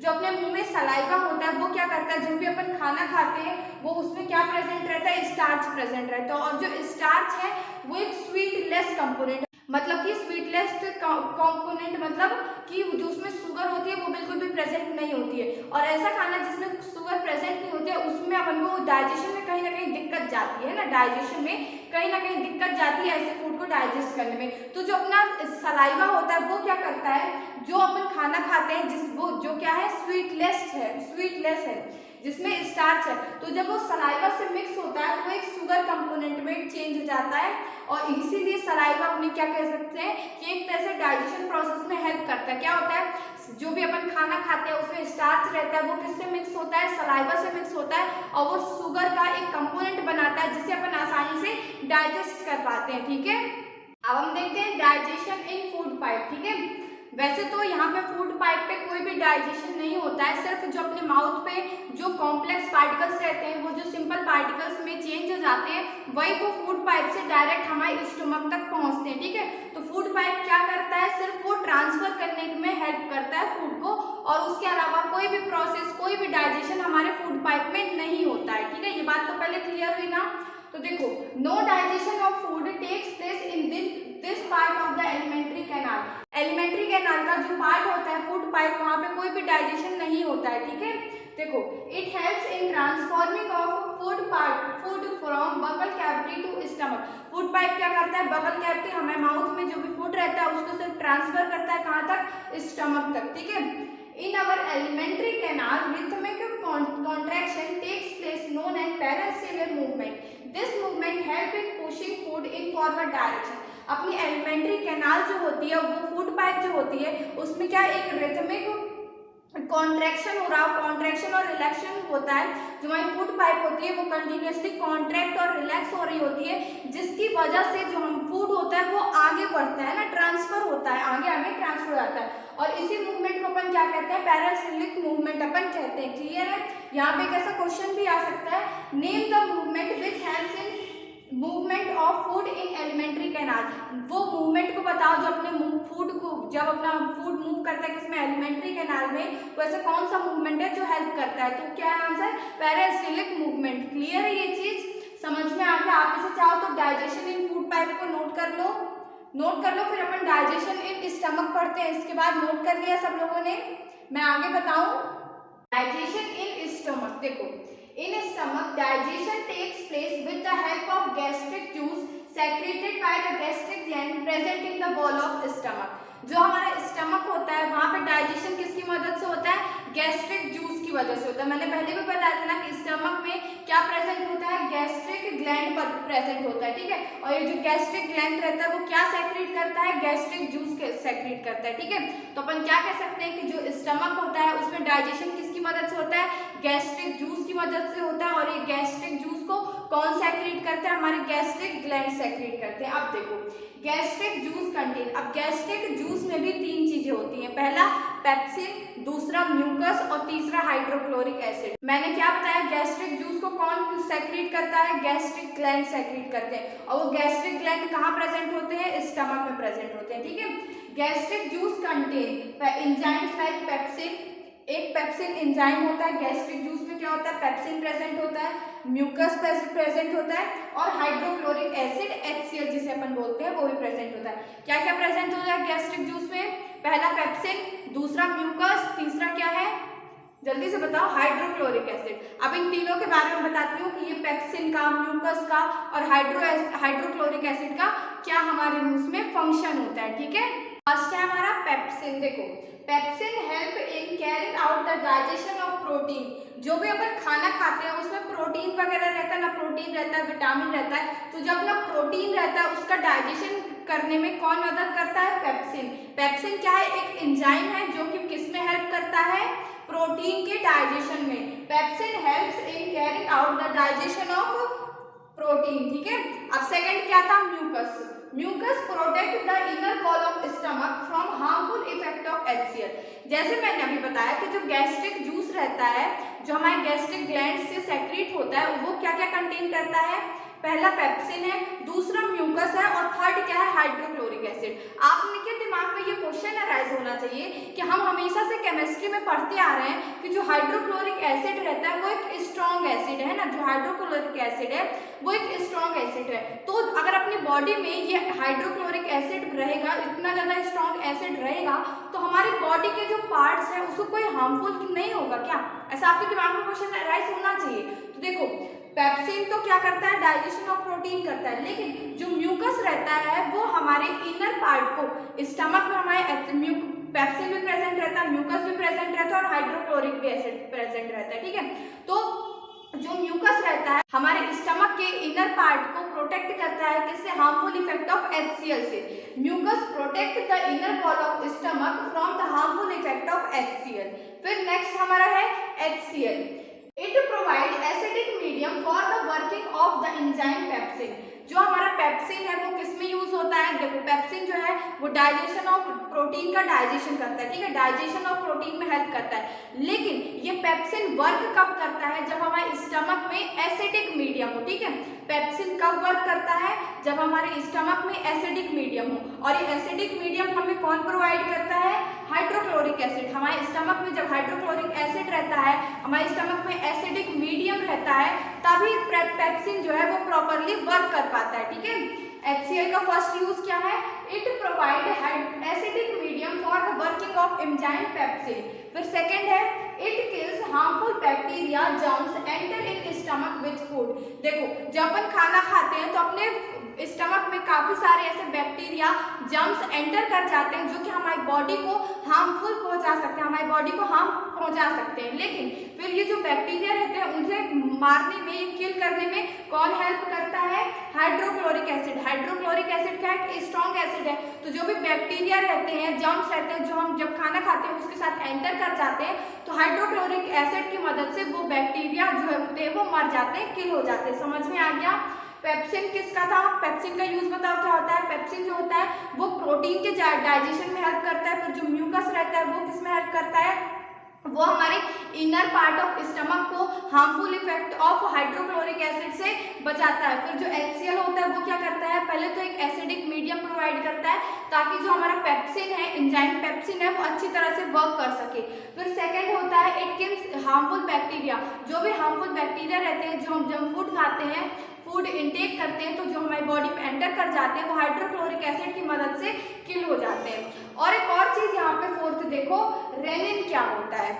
जो अपने मुंह में सलाइवा होता है वो क्या करता है, जो भी अपन खाना खाते हैं वो उसमें क्या प्रेजेंट रहता है, स्टार्च प्रेजेंट रहता है। और जो स्टार्च है वो एक स्वीटलेस कंपोनेंट, मतलब कि स्वीटलेस कंपोनेंट मतलब कि जो उसमें शुगर होती है वो बिल्कुल भी प्रेजेंट नहीं होती है। और ऐसा खाना जिसमें शुगर प्रेजेंट नहीं होती है उसमें अपन को डाइजेशन में कहीं ना कहीं दिक्कत जाती है ना, डाइजेशन में कहीं ना कहीं दिक्कत जाती है ऐसे फूड को डाइजेस्ट करने में। तो जो अपना सलाइवा होता है वो क्या करता है, जो अपन खाना खाते हैं वो जो क्या है, स्वीटलेस है जिसमें स्टार्च है, तो जब वो सलाइवा से मिक्स होता है तो एक शुगर कंपोनेंट में चेंज हो जाता है। और इसीलिए सलाइवा अपने क्या कह सकते हैं कि एक तरह से डाइजेशन प्रोसेस में हेल्प करता है। क्या होता है, जो भी अपन खाना खाते हैं उसमें स्टार्च रहता है, वो किससे मिक्स होता है, सलाइवा से मिक्स होता है, और वो शुगर का एक कंपोनेंट बनाता है जिसे अपन आसानी से डाइजेस्ट कर पाते हैं, ठीक है। अब हम देखते हैं डाइजेशन इन फूड पाइप, ठीक है। वैसे तो यहाँ पे फूड पाइप पे कोई भी डाइजेशन नहीं होता है, सिर्फ जो अपने माउथ पे जो कॉम्प्लेक्स पार्टिकल्स रहते हैं वो जो सिंपल पार्टिकल्स में चेंज हो जाते हैं वही वो फूड पाइप से डायरेक्ट हमारे स्टमक तक पहुंचते हैं। ठीक है, तो फूड पाइप क्या करता है, सिर्फ वो ट्रांसफर करने में हेल्प करता है फूड को, और उसके अलावा कोई भी प्रोसेस, कोई भी डाइजेशन हमारे फूड पाइप में नहीं होता है। ठीक है, ये बात तो पहले क्लियर हुई ना। तो देखो, no digestion of food takes place in this part of the alimentary canal. Alimentary canal का जो पार्ट होता है फूड पाइप, वहां पे कोई भी डाइजेशन नहीं होता है। ठीक है, देखो, it helps in transforming of food from buccal cavity to stomach. Food pipe क्या करता है, बगल कैविटी हमारे माउथ में जो भी फूड रहता है उसको सिर्फ ट्रांसफर करता है कहाँ तक, स्टमक तक। ठीक है, in our alimentary canal rhythmic contraction takes place known as paracellular movement. This movement help in pushing food in forward direction. अपनी एलिमेंट्री कैनाल जो होती है, वो फूड पाइप जो होती है, उसमें क्या एक रिथमिक कॉन्ट्रैक्शन हो रहा है, कॉन्ट्रैक्शन और रिलैक्शन होता है। जो हमारी फूड पाइप होती है वो कंटिन्यूसली कॉन्ट्रैक्ट और रिलैक्स हो रही होती है, जिसकी वजह से जो हम फूड होता है वो आगे बढ़ता है ना, ट्रांसफर होता है, आगे आगे ट्रांसफर हो जाता है, और इसी मूवमेंट को अपन क्या कहते हैं, पैरासिलिक मूवमेंट अपन कहते हैं। क्लियर है, यहाँ पे एक ऐसा क्वेश्चन भी आ सकता है, name the movement which helps in movement of food in alimentary canal. वो मूवमेंट को बताओ जो अपने फूड को, जब अपना फूड मूव करता है किसमें, एलिमेंट्री कैनाल में, तो ऐसा कौन सा मूवमेंट है जो हेल्प करता है, तो क्या है आंसर, पैरासिलिक मूवमेंट। क्लियर है, ये चीज समझ में आ गया। आप इसे चाहो तो डाइजेशन इन फूड पाइप को नोट कर लो, फिर अपन डाइजेशन इन स्टमक पढ़ते हैं। इसके बाद नोट कर लिया सब लोगों ने, मैं आगे बताऊं। डाइजेशन इन स्टमक, देखो, in stomach digestion takes place with the help of gastric juice secreted by the gastric gland present in the wall of stomach. जो हमारा स्टमक होता है वहां पे डाइजेशन किसकी मदद से होता है, गैस्ट्रिक जूस की वजह से होता है। मैंने पहले भी बताया था ना कि स्टमक में क्या प्रेजेंट होता है, गैस्ट्रिक ग्लैंड पर प्रेजेंट होता है। ठीक है, और ये जो गैस्ट्रिक ग्लैंड रहता है वो क्या सेक्रेट करता है, गैस्ट्रिक जूस सेक्रेट करता है। ठीक है, तो अपन क्या कह सकते हैं कि जो स्टमक होता है उसमें डाइजेशन किसकी मदद से होता है, गैस्ट्रिक जूस की मदद से होता है, और ये गैस्ट्रिक जूस को कौन सेक्रेट करता है, हमारे गैस्ट्रिक ग्लैंड सेक्रेट करते हैं। अब देखो, गैस्ट्रिक जूस कंटेन, अब गैस्ट्रिक जूस में भी तीन चीजें होती हैं, पहला पेप्सिन, दूसरा म्यूकस और तीसरा हाइड्रोक्लोरिक एसिड। मैंने क्या बताया, गैस्ट्रिक जूस को कौन सेक्रेट करता है, गैस्ट्रिक ग्लैंड सेक्रेट करते हैं, और वो गैस्ट्रिक ग्लैंड कहाँ प्रेजेंट होते हैं, स्टमक में प्रेजेंट होते हैं। ठीक है, gastric juice contain enzymes like pepsin, एक पेप्सिन एंजाइम होता है, गैस्ट्रिक जूस में क्या होता है, पेप्सिन प्रेजेंट होता है, म्यूकस प्रेजेंट होता है, और हाइड्रोक्लोरिक एसिड HCl जिसे अपन बोलते हैं वो भी प्रेजेंट होता है। क्या क्या प्रेजेंट होता है गैस्ट्रिक जूस में, पहला पेप्सिन, दूसरा म्यूकस, तीसरा क्या है, जल्दी से बताओ, हाइड्रोक्लोरिक एसिड। अब इन तीनों के बारे में बताती हूँ कि ये पेप्सिन का, म्यूकस का और हाइड्रोक्लोरिक एसिड का क्या हमारे मुंह में फंक्शन होता है। ठीक है, फर्स्ट है हमारा पेप्सिन। देखो, pepsin help in carrying out the digestion of protein. जो भी अपन खाना खाते हैं उसमें प्रोटीन वगैरह रहता है ना, प्रोटीन रहता है, विटामिन रहता है, तो जब ना प्रोटीन रहता है उसका डाइजेशन करने में कौन मदद करता है, पेप्सिन। पेप्सिन क्या है, एक एंजाइम है जो कि किस में हेल्प करता है, प्रोटीन के डाइजेशन में। Pepsin helps in carrying out the digestion of protein. ठीक है, अब सेकंड क्या था, mucus. Mucus protect the inner wall of stomach from harmful effect of HCl। जैसे मैंने अभी बताया कि जो गैस्ट्रिक जूस रहता है, जो हमारे गैस्ट्रिक ग्लैंड से सेक्रेट होता है, वो क्या क्या कंटेन करता है, पहला पेप्सिन है, दूसरा म्यूकस है, और थर्ड क्या है, हाइड्रोक्लोरिक एसिड। आपके दिमाग में ये क्वेश्चन अराइज होना चाहिए कि हम हमेशा से केमिस्ट्री में पढ़ते आ रहे हैं कि जो हाइड्रोक्लोरिक एसिड रहता है वो एक स्ट्रॉन्ग एसिड है ना, जो हाइड्रोक्लोरिक एसिड है वो एक स्ट्रॉन्ग एसिड है। तो अगर अपनी बॉडी में ये हाइड्रोक्लोरिक एसिड रहेगा, इतना ज़्यादा स्ट्रॉन्ग एसिड रहेगा, तो हमारी बॉडी के जो पार्ट्स हैं उसको कोई हार्मफुल नहीं होगा क्या, ऐसा आपके दिमाग में क्वेश्चन अराइज होना चाहिए। तो देखो, पेप्सिन तो क्या करता है, डाइजेशन ऑफ प्रोटीन करता है, लेकिन जो म्यूकस रहता है वो हमारे इनर पार्ट को, स्टमक में हमारे पेप्सिन भी प्रेजेंट रहता है, म्यूकस भी प्रेजेंट रहता है, और हाइड्रोक्लोरिक भी एसिड प्रेजेंट रहता है। ठीक है, तो जो म्यूकस रहता है हमारे स्टमक के इनर पार्ट को प्रोटेक्ट करता है किससे, हार्मफुल इफेक्ट ऑफ HCl से। Mucus protect the inner wall of stomach from the harmful effect of HCl। फिर नेक्स्ट हमारा है HCl। It provides acidic medium for the working of the enzyme pepsin। जो हमारा pepsin है वो किस में यूज होता है? देखो पेप्सिन जो है वो डाइजेशन ऑफ प्रोटीन का डाइजेशन करता है, ठीक है, डाइजेशन ऑफ प्रोटीन में हेल्प करता है। लेकिन ये पेप्सिन वर्क कब करता है? जब हमारे स्टमक में एसिडिक मीडियम हो, ठीक है। पेप्सिन कब वर्क करता है? जब हमारे स्टमक में एसिडिक मीडियम हो। और ये एसिडिक मीडियम हमें कौन प्रोवाइड करता है? Hydrochloric acid. हमारे स्टमक में जब हाइड्रोक्लोरिक एसिड रहता है, हमारे स्टमक में एसिडिक मीडियम रहता है, तभी पेप्सिन जो है वो प्रॉपरली वर्क कर पाता है, ठीक है। HCl का फर्स्ट यूज क्या है? It provide acidic medium for the working of enzyme pepsin. फिर सेकंड है it kills harmful bacteria germs enter in stomach with food. देखो जब अपन खाना खाते हैं तो अपने स्टमक में काफी सारे ऐसे बैक्टीरिया जर्म्स एंटर कर जाते हैं जो कि हमारी बॉडी को हार्मफुल पहुंचा सकते हैं, हमारी बॉडी को हार्म पहुंचा सकते हैं। लेकिन फिर ये जो बैक्टीरिया रहते हैं उनसे मारने में, किल करने में कौन हेल्प करता है? Hydrochloric acid. हाइड्रोक्लोरिक एसिड क्या है? स्ट्रॉन्ग एसिड है। तो जो भी बैक्टीरिया रहते हैं, जर्म्स रहते हैं, जो हम जब खाना खाते हैं उसके साथ एंटर कर जाते हैं, तो हाइड्रोक्लोरिक एसिड की मदद से वो बैक्टीरिया जो होते हैं वो मर जाते हैं, किल हो जाते हैं। समझ में आ गया? पेप्सिन किसका था? पेप्सिन का यूज बताओ क्या होता है? पेप्सिन जो होता है वो प्रोटीन के डाइजेशन में हेल्प करता है। फिर जो म्यूकस रहता है वो किस में हेल्प करता है? वो हमारे इनर पार्ट ऑफ स्टमक को harmful effect of hydrochloric acid से बचाता है। फिर जो HCl होता है वो क्या करता है? पहले तो एक एसिडिक मीडियम प्रोवाइड करता है ताकि जो हमारा पेप्सिन है, एंजाइम पेप्सिन है, वो अच्छी तरह से वर्क कर सके। फिर सेकंड होता है इट किल्स हार्मफुल बैक्टीरिया। जो भी हार्मफुल बैक्टीरिया रहते हैं, जो हम जंक फूड खाते हैं, फूड इनटेक करते हैं, तो जो हमारी बॉडी में एंटर कर जाते हैं वो हाइड्रोक्लोरिक एसिड की मदद से किल हो जाते हैं। और एक और चीज यहाँ पे फोर्थ देखो, रेनिन क्या होता है?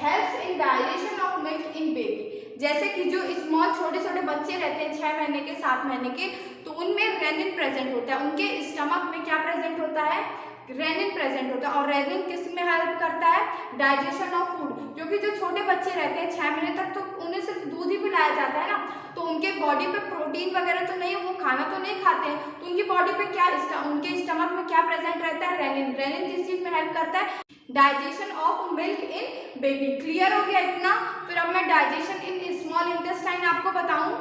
Helps in digestion of milk in baby. जैसे कि जो स्मॉल छोटे छोटे बच्चे रहते हैं 6 महीने के, 7 महीने के, तो उनमें रेनिन प्रेजेंट होता है। उनके स्टमक में क्या प्रेजेंट होता है? रेनिन प्रेजेंट होता है। और रेनिन किस में हेल्प करता है? Digestion of food. क्योंकि जो छोटे बच्चे रहते हैं 6 महीने तक, तो उन्हें सिर्फ दूध ही पिलाया जाता है ना, तो उनके बॉडी पे प्रोटीन वगैरह तो नहीं, वो खाना तो नहीं खाते हैं, तो उनकी बॉडी पे क्या, उनके स्टमक में क्या प्रेजेंट रहता है? रेनिन। रेनिन किस चीज में हेल्प करता है? Digestion of milk in baby. Clear हो गया इतना? फिर अब मैं डाइजेशन इन स्मॉल इंटेस्टाइन आपको बताऊं।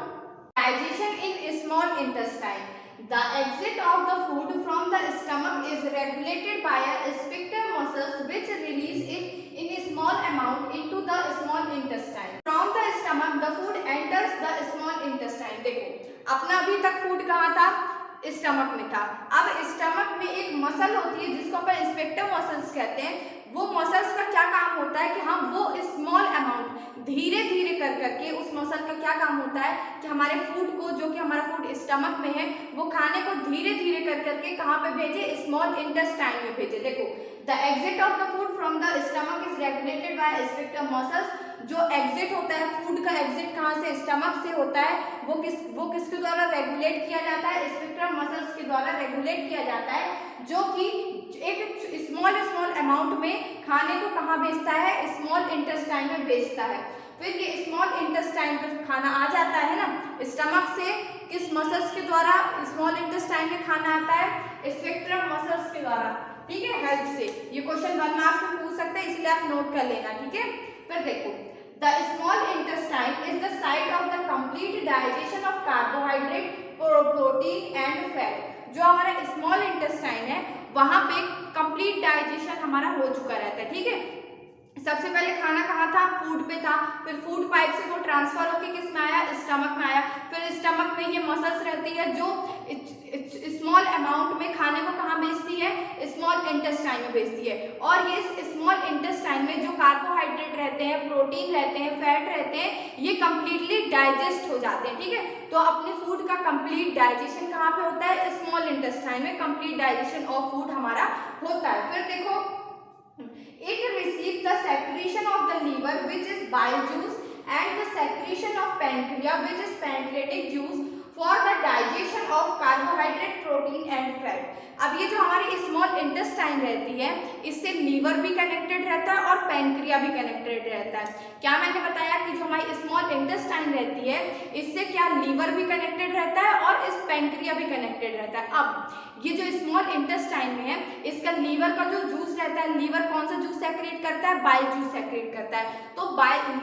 Digestion in small intestine, the exit of the food from the stomach is regulated by a sphincter muscles which release it in a small amount into the small intestine. From the stomach the food enters the small intestine. देखो अपना अभी तक food कहाँ था? Stomach में था। अब stomach में एक मसल होती है जिसको अपन स्फिंक्टर मसल्स कहते हैं। वो मसल्स का क्या काम होता है कि हम वो स्मॉल अमाउंट धीरे धीरे कर करके, उस मसल का क्या काम होता है कि हमारे फूड को, जो कि हमारा फूड स्टमक में है, वो खाने को धीरे धीरे कर करके कहाँ पे भेजे? स्मॉल इंटेस्टाइन में भेजे। देखो the exit of the food from the stomach is regulated bye sphincter muscles. जो एग्जिट होता है, फूड का एग्जिट कहाँ से? स्टमक से होता है। वो किसके द्वारा रेगुलेट किया जाता है? स्फिंक्टर मसल्स के द्वारा रेगुलेट किया जाता है, जो कि एक स्मॉल अमाउंट में खाने को कहाँ भेजता है? स्मॉल इंटेस्टाइन में भेजता है। फिर ये स्मॉल इंटेस्टाइन पे खाना आ जाता है ना, स्टमक से किस मसल्स के द्वारा स्मॉल इंटेस्टाइन में खाना आता है? स्फिंक्टर मसल्स के द्वारा, ठीक है, हेल्प से। ये क्वेश्चन 1 मार्क्स में पूछ सकते हैं, इसलिए आप नोट कर लेना, ठीक है। फिर देखो the small intestine is the site of the complete digestion of carbohydrate, protein and fat. जो हमारा स्मॉल इंटेस्टाइन है वहां पे कंप्लीट डाइजेशन हमारा हो चुका रहता है, ठीक है। सबसे पहले खाना कहाँ था? फूड पे था। फिर फूड पाइप से वो ट्रांसफर होके किस में आया? स्टमक में आया। फिर स्टमक में ये मसल्स रहती है जो स्मॉल अमाउंट में खाने को कहाँ भेजती है? स्मॉल इंटेस्टाइन में भेजती है। और ये स्मॉल इंटेस्टाइन में जो कार्बोहाइड्रेट रहते हैं, प्रोटीन रहते हैं, फैट रहते हैं, ये कंप्लीटली डाइजेस्ट हो जाते हैं, ठीक है। तो अपने फूड का कंप्लीट डाइजेशन कहाँ पे होता है? स्मॉल इंटेस्टाइन में कंप्लीट डाइजेशन ऑफ फूड हमारा होता है। फिर देखो it receives the secretion of the liver which is bile juice and the secretion of pancreas which is pancreatic juice for the digestion of carbohydrate, protein and fat. अब ये जो हमारी small intestine रहती है, इससे लीवर भी connected रहता है और पैंक्रिया भी कनेक्टेड रहता है। क्या मैंने बताया कि जो हमारी स्मॉल इंटेस्टाइन रहती है, इससे क्या लीवर भी कनेक्टेड रहता है और इस पैंक्रिया भी कनेक्टेड रहता है। अब ये जो स्मॉल इंटेस्टाइन में है, इसका लीवर का जो जूस रहता है, लीवर कौन सा जूस सेक्रेट करता है? बाइल जूस सेक्रेट करता है। तो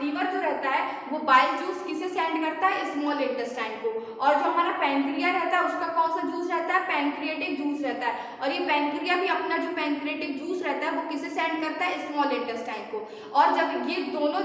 लीवर जो रहता है वो बाइल जूस किसे सेंड करता है? स्मॉल इंटेस्टाइन को। और जो हमारा पैंक्रिया रहता है उसका कौन सा जूस रहता है? पैंक्रियाटिक जूस रहता है। और ये पैंक्रिया भी अपना जो पैंक्रियाटिक जूस रहता है वो किसे सेंड करता है? स्मॉल इंटेस्टाइन को। और जब ये दोनों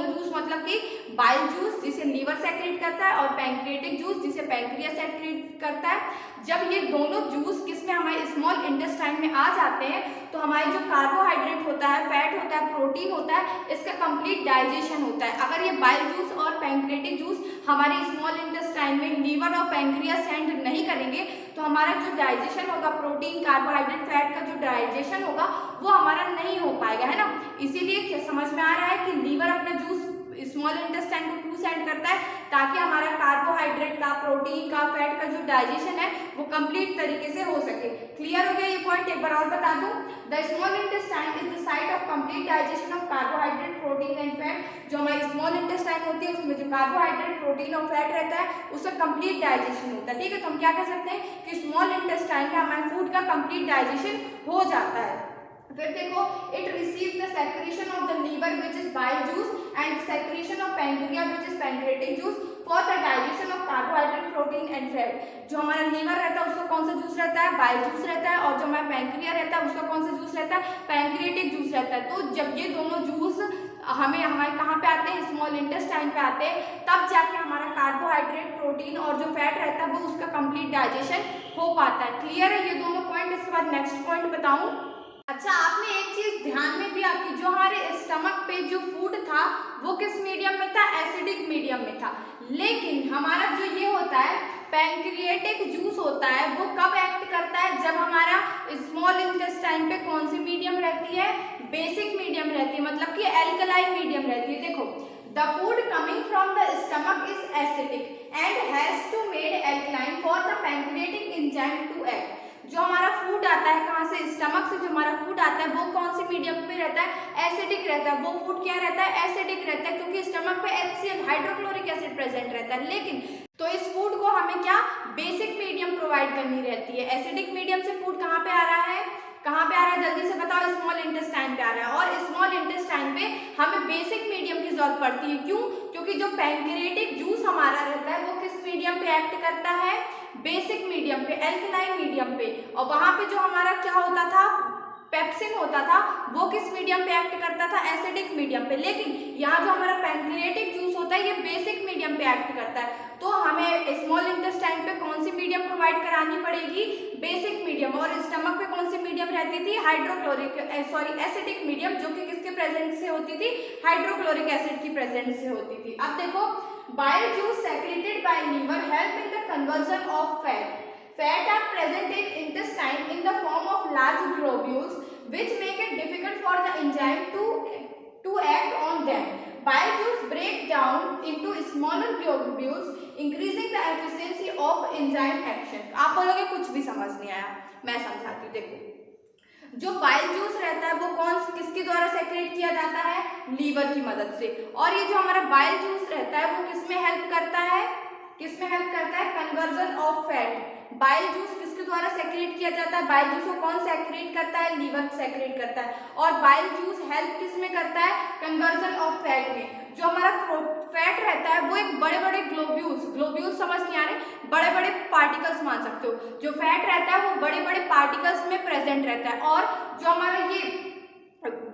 जूस मतलब कि बाइल जूस जिसे लीवर सेक्रेट करता है और पैंक्रियाटिक जूस जिसे पैंक्रिया सेक्रेट करता है, जब ये दोनों जूस किसमें हमारे स्मॉल इंटेस्टाइन में आ जाते हैं तो हमारे जो कार्बोहाइड्रेट होता है, फैट होता है, प्रोटीन होता है, इसका कंप्लीट डाइजेशन होता है। अगर ये बाइल जूस और पैंक्रियाटिक जूस हमारे स्मॉल इंटेस्टाइन में लीवर और पैंक्रिया सेंड नहीं करेंगे तो हमारा जो डाइजेशन होगा, प्रोटीन, कार्बोहाइड्रेट, फैट का जो डाइजेशन होगा वो हमारा नहीं हो पाएगा, है ना। इसीलिए समझ में आ रहा है कि लीवर अपना जूस स्मॉल इंटेस्टाइन को क्यों सेंड करता है? ताकि हमारा कार्बोहाइड्रेट का, प्रोटीन का, फैट का जो डाइजेशन है वो कंप्लीट तरीके से हो सके। क्लियर हो गया ये पॉइंट? एक बार और बता दूं, the small intestine is the site of complete digestion of carbohydrate, protein and fat. जो हमारी स्मॉल इंटेस्टाइन होती है उसमें जो कार्बोहाइड्रेट, प्रोटीन और फैट रहता है उसका कंप्लीट डाइजेशन होता है, ठीक है। तो हम क्या कह सकते हैं कि स्मॉल इंटेस्टाइन में हमारे फूड का कंप्लीट डाइजेशन हो जाता है। फिर देखो, it receive the secretion of the liver which is bile juice and secretion of pancreas which is pancreatic juice for the digestion of carbohydrate, protein and fat. जो हमारा लीवर रहता है उसका कौन सा जूस रहता है? बाइल जूस रहता है। और जो हमारा पैंक्रिया रहता है उसका कौन सा जूस रहता है? पैंक्रियाटिक जूस रहता है। तो जब ये दोनों जूस हमारे कहाँ पे आते हैं? स्मॉल इंटेस्टाइन पे आते हैं, तब जाके हमारा कार्बोहाइड्रेट, प्रोटीन और जो फैट रहता है वो उसका कंप्लीट डाइजेशन हो पाता है। क्लियर है ये दोनों पॉइंट? इसके बाद नेक्स्ट पॉइंट बताऊं। अच्छा, आपने एक चीज ध्यान में दिया कि जो हमारे स्टमक पे जो फूड था वो किस मीडियम में था? एसिडिक मीडियम में था। लेकिन हमारा जो ये होता है पैंक्रियाटिक जूस होता है वो कब एक्ट करता है? जब हमारा स्मॉल इंटेस्टाइन पे कौन सी मीडियम रहती है? बेसिक मीडियम रहती है, मतलब कि एल्कलाइन मीडियम रहती है। देखो, the food coming from the stomach is acidic and has to made alkaline for the pancreatic enzyme to act. जो हमारा फूड आता है कहाँ से? स्टमक से जो हमारा फूड आता है वो कौन सी मीडियम पे रहता है? एसिडिक रहता है। वो फूड क्या रहता है? एसिडिक रहता है, क्योंकि स्टमक पे HCl हाइड्रोक्लोरिक एसिड प्रेजेंट रहता है। लेकिन तो इस फूड को हमें क्या बेसिक मीडियम प्रोवाइड करनी रहती है। एसिडिक मीडियम से फूड कहाँ पे आ रहा है? कहाँ पे आ रहा है? जल्दी से बताओ। स्मॉल इंटेस्टाइन पे आ रहा है। और स्मॉल इंटेस्टाइन पे हमें बेसिक मीडियम की जरूरत पड़ती है। क्यों? क्योंकि जो पैंक्रियाटिक जूस हमारा रहता है वो किस मीडियम पे एक्ट करता है? बेसिक मीडियम पे, एल्कलाइन मीडियम पे। और वहां पे जो हमारा क्या होता था? पेप्सिन होता था, वो किस मीडियम पे एक्ट करता था? एसिडिक मीडियम पे। लेकिन यहाँ जो हमारा पैंक्रियाटिक जूस होता है ये बेसिक मीडियम पे एक्ट करता है। तो हमें स्मॉल इंटेस्टाइन पे कौन सी मीडियम प्रोवाइड करानी पड़ेगी? Basic medium. और स्टमक पे कौन सी मीडियम रहती थी? एसिडिक मीडियम, जो कि किसके प्रेजेंट से होती थी? हाइड्रोक्लोरिक एसिड की प्रेजेंट से होती थी। अब देखो, bile juice secreted by liver help in the conversion of fat. Fat are present in intestine in the form of large globules which make it difficult for the enzyme to act on them. Bile juice break down into smaller globules, increasing the efficiency of enzyme action. आप बोलोगे कुछ भी समझ नहीं आया, मैं समझाती हूँ। देखो, जो बाइल जूस रहता है वो किसके द्वारा सेक्रेट किया जाता है? लीवर की मदद से। और ये जो हमारा बाइल जूस रहता है वो किसमें हेल्प करता है? किसमें हेल्प करता है? Conversion of fat. Bile juice किसके द्वारा सेक्रेट किया जाता है? बाइल जूस को कौन सेक्रेट करता है? लीवर सेक्रेट करता है। और बाइल जूस हेल्प किसमें करता है? कन्वर्जन ऑफ फैट में। जो हमारा फैट रहता है वो एक बड़े बड़े ग्लोब्यूल्स समझ नहीं आ रहे, बड़े बड़े पार्टिकल्स मान सकते हो। जो फैट रहता है वो बड़े बड़े पार्टिकल्स में प्रेजेंट रहता है। और जो हमारा ये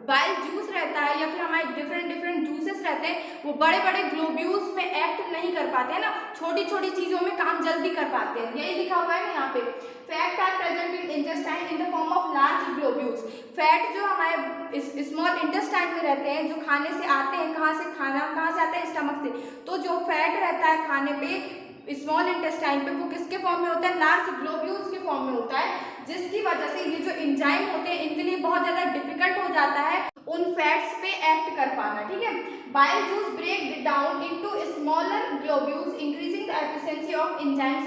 बाइल जूस रहता है या फिर हमारे डिफरेंट जूसेस रहते हैं वो बड़े बड़े ग्लोब्यूल्स में एक्ट नहीं कर पाते हैं ना, छोटी छोटी चीजों में काम जल्दी कर पाते हैं। यही लिखा हुआ है ना यहाँ पे, fat are present in intestine in the form of large globules. Fat जो हमारे स्मॉल इंटेस्टाइन में रहते हैं, जो खाने से आते हैं, कहाँ से आता है? स्टमक से। तो जो फैट रहता है खाने पे स्मॉल इंटेस्टाइन पे वो किसके फॉर्म में होता है? लार्ज ग्लोब्यूल्स के फॉर्म में होता है, जिसकी वजह से ये जो एंजाइम होते हैं इनके लिए बहुत ज्यादा डिफिकल्ट हो जाता है उन फैट्स पे एक्ट कर पाना। ठीक है, bile juice break down into smaller globules increasing the efficiency of enzymes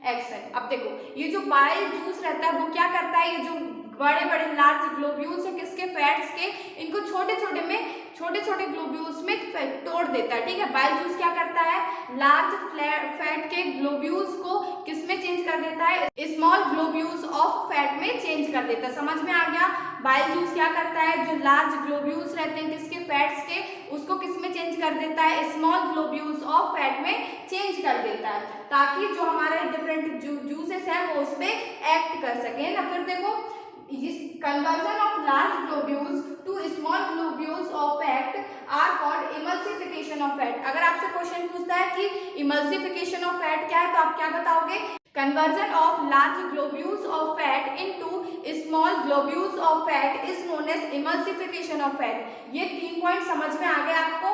action. अब देखो, ये जो बाइल जूस रहता है वो क्या करता है? ये जो बड़े बड़े लार्ज ग्लोब्यूल्स है किसके, फैट्स के, इनको छोटे छोटे ग्लोब्यूल्स में तोड़ देता है, ठीक है। बाइल जूस क्या करता है, लार्ज फैट के ग्लोब्यूल्स को किसमें चेंज कर देता है, स्मॉल ग्लोब्यूल्स ऑफ फैट में चेंज कर देता है। समझ में आ गया, बाइल जूस क्या करता है, जो लार्ज ग्लोब्यूल्स रहते हैं किसके, फैट्स के, उसको किसमें चेंज कर देता है, स्मॉल ग्लोब्यूल्स ऑफ फैट में चेंज कर देता है, ताकि जो हमारे डिफरेंट जूसेस है वो उस पे एक्ट कर सके ना। फिर देखो, conversion of large globules to small globules of fat are called emulsification of fat। अगर आपसे क्वेश्चन पूछता है कि emulsification of fat क्या है तो आप क्या बताओगे, conversion of large globules of fat into small globules of fat is known as emulsification of fat। ये 3 पॉइंट समझ में आ गए आपको।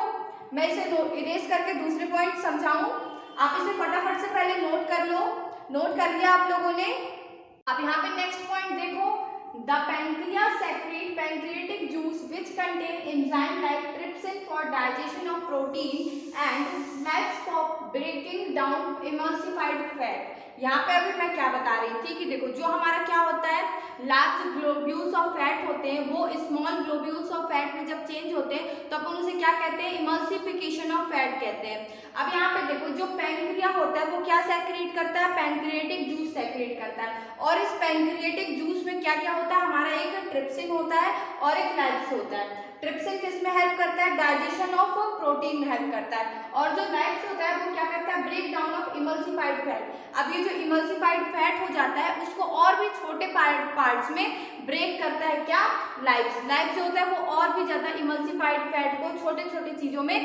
मैं इसे इरेज करके दूसरे पॉइंट समझाऊं, आप इसे फटाफट से पहले नोट कर लो। नोट कर लिया आप लोगों ने। अब यहाँ पे नेक्स्ट पॉइंट देखो, the pancreas secrete pancreatic juice which contain enzyme like trypsin for digestion of protein and helps for breaking down emulsified fat। यहाँ पे अभी मैं क्या बता रही थी कि देखो, जो हमारा क्या होता है, लार्ज ग्लोब्यूल्स ऑफ फैट होते हैं वो स्मॉल ग्लोब्यूल्स ऑफ फैट में जब चेंज होते हैं तो अपन उसे क्या कहते हैं, इमल्सिफिकेशन ऑफ फैट कहते हैं। अब यहाँ पे देखो, जो पैंक्रिया होता है वो क्या सेक्रेट करता है, पैंक्रिएटिक जूस सेक्रेट करता है। और इस पैंक्रिएटिक जूस में क्या क्या होता है, हमारा एक ट्रिप्सिन होता है और एक लाइप्स होता है। ट्रिप्सिन किस में हेल्प करता है, डाइजेशन ऑफ प्रोटीन में हेल्प करता है, और जो लाइप्स होता है वो क्या करता है, break down of emulsified fat. अब ये जो इमल्सिफाइड फैट हो जाता है उसको और भी छोटे पार्ट्स में ब्रेक करता है, क्या, लाइप्स। लाइप्स जो होता है वो और भी ज्यादा इमल्सिफाइड फैट को छोटे छोटे चीजों में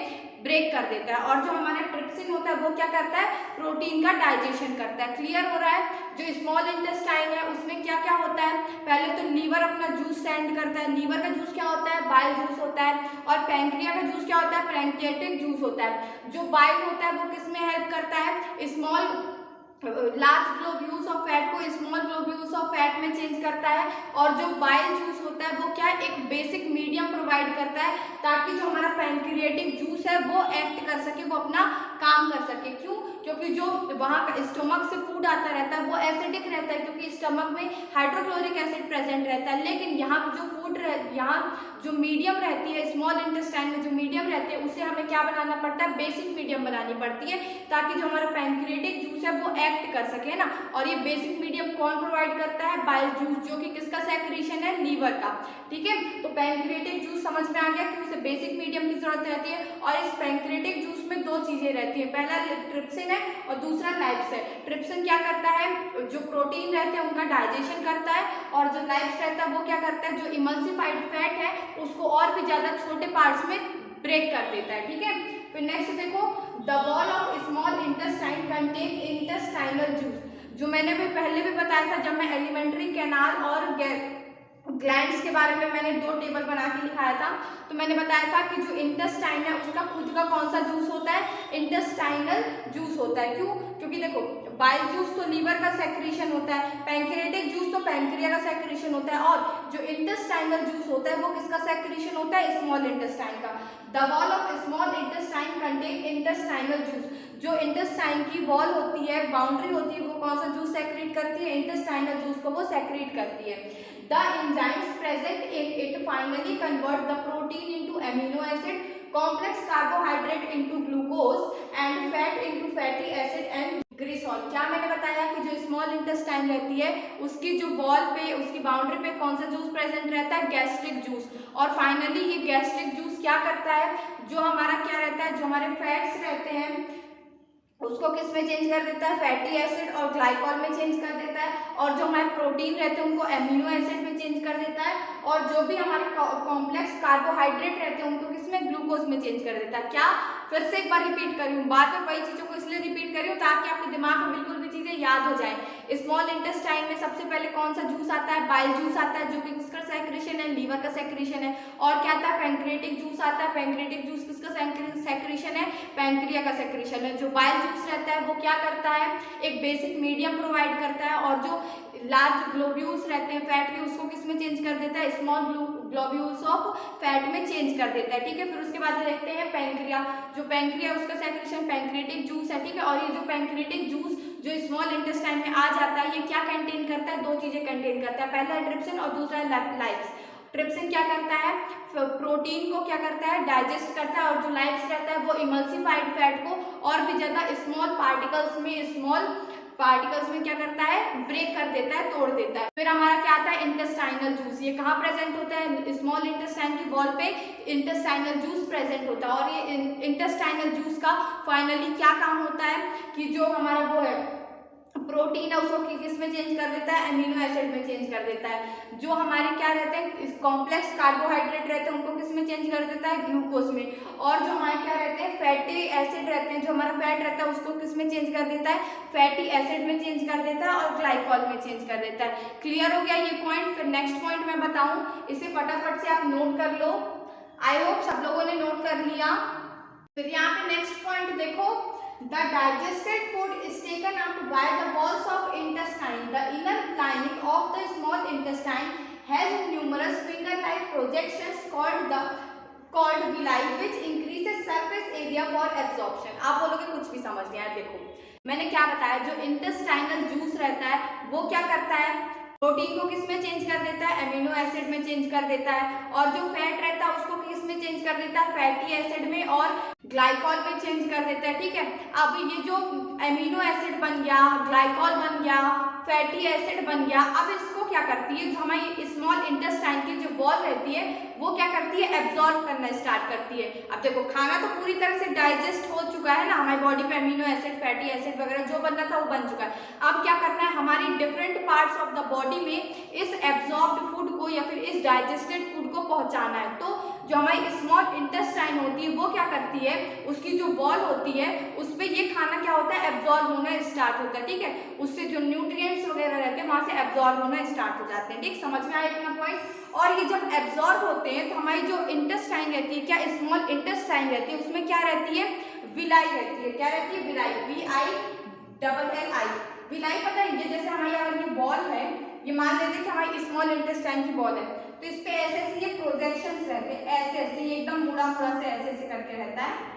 ब्रेक कर देता है। और जो हमारा ट्रिप्सिन होता है वो क्या करता है, प्रोटीन का डाइजेशन करता है। क्लियर हो रहा है। जो स्मॉल इंटेस्टाइन है उसमें क्या क्या होता है, पहले तो लीवर अपना जूस सेंड करता है। लीवर का जूस क्या होता है, बाइल जूस होता है। और पैंक्रिया का जूस क्या होता है, पैंक्रियाटिक जूस होता है। जो बाइल होता है वो किस में हेल्प करता है, small large globules of fat को स्मॉल ग्लोब्यूल्स ऑफ फैट में चेंज करता है। और जो बाइल जूस होता है वो क्या, एक बेसिक मीडियम प्रोवाइड करता है ताकि जो हमारा पैंक्रियाटिक जूस है वो एक्ट कर सके, वो अपना काम कर सके। क्यों, क्योंकि जो वहाँ का स्टमक से फूड आता रहता है वो एसिडिक रहता है, क्योंकि स्टमक में हाइड्रोक्लोरिक एसिड प्रेजेंट रहता है। लेकिन यहाँ जो फूड यहाँ जो मीडियम रहती है, स्मॉल इंटेस्टाइन में जो मीडियम रहती है उसे हमें क्या बनाना पड़ता है, बेसिक मीडियम बनानी पड़ती है, ताकि जो हमारा पैंक्रियाटिक जूस है वो एक्ट कर सके ना। और ये बेसिक मीडियम कौन प्रोवाइड करता है, बाइल जूस, जो कि किसका सेक्रेशन है, लीवर का। ठीक है, तो पैंक्रियाटिक जूस समझ में आ गया कि उसे बेसिक मीडियम की जरूरत रहती है। और इस पैंक्रियाटिक जूस में दो चीजें रहती है, पहला ट्रिप्सिन है और दूसरा लाइप्स है। ट्रिप्सिन क्या करता है, जो प्रोटीन रहते हैं उनका डाइजेशन करता है, और जो लाइप्स रहता है वो क्या करता है, जो इमल्सिफाइड फैट है उसको और भी ज्यादा छोटे पार्ट्स में ब्रेक कर देता है। ठीक है, फिर नेक्स्ट देखो, the wall of small intestine contain intestinal juice. जो मैंने भी पहले भी बताया था, जब मैं एलिमेंट्री कैनाल और ग्लैंड्स के बारे में मैंने 2 टेबल बना के लिखाया था, तो मैंने बताया था कि जो इंटेस्टाइन है उसका खुद का कौन सा जूस होता है, इंटेस्टाइनल जूस होता है। क्यों, क्योंकि देखो, बाइल जूस तो लीवर का सेक्रेशन होता है, पैंक्रियाटिक जूस तो पैंक्रिया का सेक्रेशन होता है, और जो इंटेस्टाइनल जूस होता है वो किसका सेक्रेशन होता है, स्मॉल इंटेस्टाइन का। The wall of small intestine contain intestinal juice. जो इंटेस्टाइन की वॉल होती है, बाउंड्री होती है, वो कौन सा जूस सेक्रेट करती है, इंटेस्टाइनल जूस को वो सेक्रेट करती है। The enzymes present in it finally convert the protein into amino acid, complex carbohydrate into glucose and fat into fatty acid and glycerol. क्या मैंने बताया कि जो स्मॉल इंटेस्टाइन रहती है उसकी जो वॉल पे, उसकी बाउंड्री पे कौन सा जूस प्रेजेंट रहता है, गैस्ट्रिक जूस। और फाइनली ये गैस्ट्रिक जूस क्या करता है, जो हमारा क्या रहता है, जो हमारे फैट्स रहते हैं उसको किस में चेंज कर देता है, फैटी एसिड और ग्लाइकॉल में चेंज कर देता है। और जो हमारे प्रोटीन रहते हैं उनको एमिनो एसिड में चेंज कर देता है। और जो भी हमारे कॉम्प्लेक्स कार्बोहाइड्रेट रहते हैं उनको किसमें, ग्लूकोज में चेंज कर देता है। क्या, फिर से एक बार रिपीट करी हूँ, बाद में वही चीजों को इसलिए रिपीट करी हूँ ताकि आपके दिमाग में बिल्कुल भी चीजें याद हो जाए। स्मॉल इंटेस्टाइन में सबसे पहले कौन सा जूस आता है, बाइल जूस आता है, जो कि किसका सेक्रेशन है, लीवर का सेक्रेशन है। और क्या आता है, पैंक्रियाटिक जूस आता है। पैंक्रियाटिक जूस किसका सेक्रेशन है, पैंक्रिया का सेक्रेशन है। जो बाइल जूस रहता है वो क्या करता है, एक बेसिक मीडियम प्रोवाइड करता है, और जो लार्ज ग्लोब्यूल्स रहते हैं फैट के उसको किस में चेंज कर देता है, स्मॉल ग्लोब्यूल्स ऑफ फैट में चेंज कर देता है। ठीक है, फिर उसके बाद देखते हैं पैंक्रिया। जो पैंक्रिया उसका सेक्रेशन पैंक्रियाटिक जूस है। ठीक है, और ये जो पैंक्रियाटिक जूस जो स्मॉल इंटेस्टाइन में आ जाता है, ये क्या कंटेन करता है, 2 चीजें कंटेन करता है, पहला है ट्रिप्सिन और दूसरा है लाइप्स। ट्रिप्सिन क्या करता है, प्रोटीन को क्या करता है, डाइजेस्ट करता है, और जो लाइप्स रहता है वो इमल्सिफाइड फैट को और भी ज्यादा स्मॉल पार्टिकल्स में क्या करता है, ब्रेक कर देता है, तोड़ देता है। फिर हमारा क्या आता है, इंटेस्टाइनल जूस। ये कहाँ प्रेजेंट होता है, स्मॉल इंटेस्टाइन की वॉल पे इंटेस्टाइनल जूस प्रेजेंट होता है। और ये इंटेस्टाइनल जूस का फाइनली क्या काम होता है कि जो हमारा वो है प्रोटीन है उसको किस में चेंज कर देता है, अमीनो एसिड में चेंज कर देता है। जो हमारे क्या रहते हैं, कॉम्प्लेक्स कार्बोहाइड्रेट रहते हैं, उनको किस में चेंज कर देता है, ग्लूकोज में। और जो हमारे क्या रहते हैं, फैटी एसिड रहते हैं, जो हमारा फैट रहता है उसको किस में चेंज कर देता है, फैटी एसिड में चेंज कर देता है और ग्लाइकॉल में चेंज कर देता है। क्लियर हो गया ये पॉइंट। फिर नेक्स्ट पॉइंट मैं बताऊं, इसे फटाफट से आप नोट कर लो। आई होप सब लोगों ने नोट कर लिया। फिर यहाँ पे नेक्स्ट पॉइंट देखो, the digested food is taken up by the walls of intestine. The inner lining of the small intestine has numerous finger-like projections called villi, which increases surface area for absorption. आप बोलोगे कुछ भी समझ नहीं आया, देखो मैंने क्या बताया, जो इंटेस्टाइनल जूस रहता है वो क्या करता है, प्रोटीन को किस में चेंज कर देता है, अमीनो एसिड में चेंज कर देता है। और जो फैट रहता है उसको किस में चेंज कर देता है, फैटी एसिड में और ग्लाइकॉल में चेंज कर देता है। ठीक है, अब ये जो अमीनो एसिड बन गया, ग्लाइकॉल बन गया, फैटी एसिड बन गया, अब इसको क्या करती है, जो हमारी स्मॉल इंटेस्टाइन की जो वॉल रहती है वो क्या करती है, एब्जॉर्ब करना स्टार्ट करती है। अब देखो खाना तो पूरी तरह से डाइजेस्ट हो चुका है ना, हमारी बॉडी में अमीनो एसिड, फैटी एसिड वगैरह जो बनना था वो बन चुका है। अब क्या करना है, हमारी different parts of the body में इस एब्जॉर्ब्ड फूड को या फिर इस डाइजेस्टेड फूड को पहुंचाना है। तो जो हमारी स्मॉल इंटेस्टाइन होती है वो क्या करती है, उसकी जो वॉल होती है उस पे ये खाना क्या होता है, एब्जॉर्ब होना स्टार्ट होता है। ठीक है, उससे जो न्यूट्रिएंट्स वगैरह रहते हैं वहां से एब्जॉर्ब होना स्टार्ट हो जाते हैं। ठीक, समझ में आया इतना पॉइंट। और ये जब एब्जॉर्ब होते हैं तो हमारी जो इंटेस्टाइन रहती है, क्या स्मॉल इंटेस्टाइन रहती है, उसमें क्या रहती है, विलाई रहती है। क्या रहती है, विलाई, VILLI। विलाई पता है, ये जैसे हमारी अगर ये बॉल है, ये मान लेते हैं कि हमारी स्मॉल इंटेस्टाइन की बॉल है, तो इस पे ऐसे ऐसे ये प्रोजेक्शंस रहते हैं, ऐसे ऐसे ये एकदम मुड़ा मुड़ा से ऐसे ऐसे करके रहता है,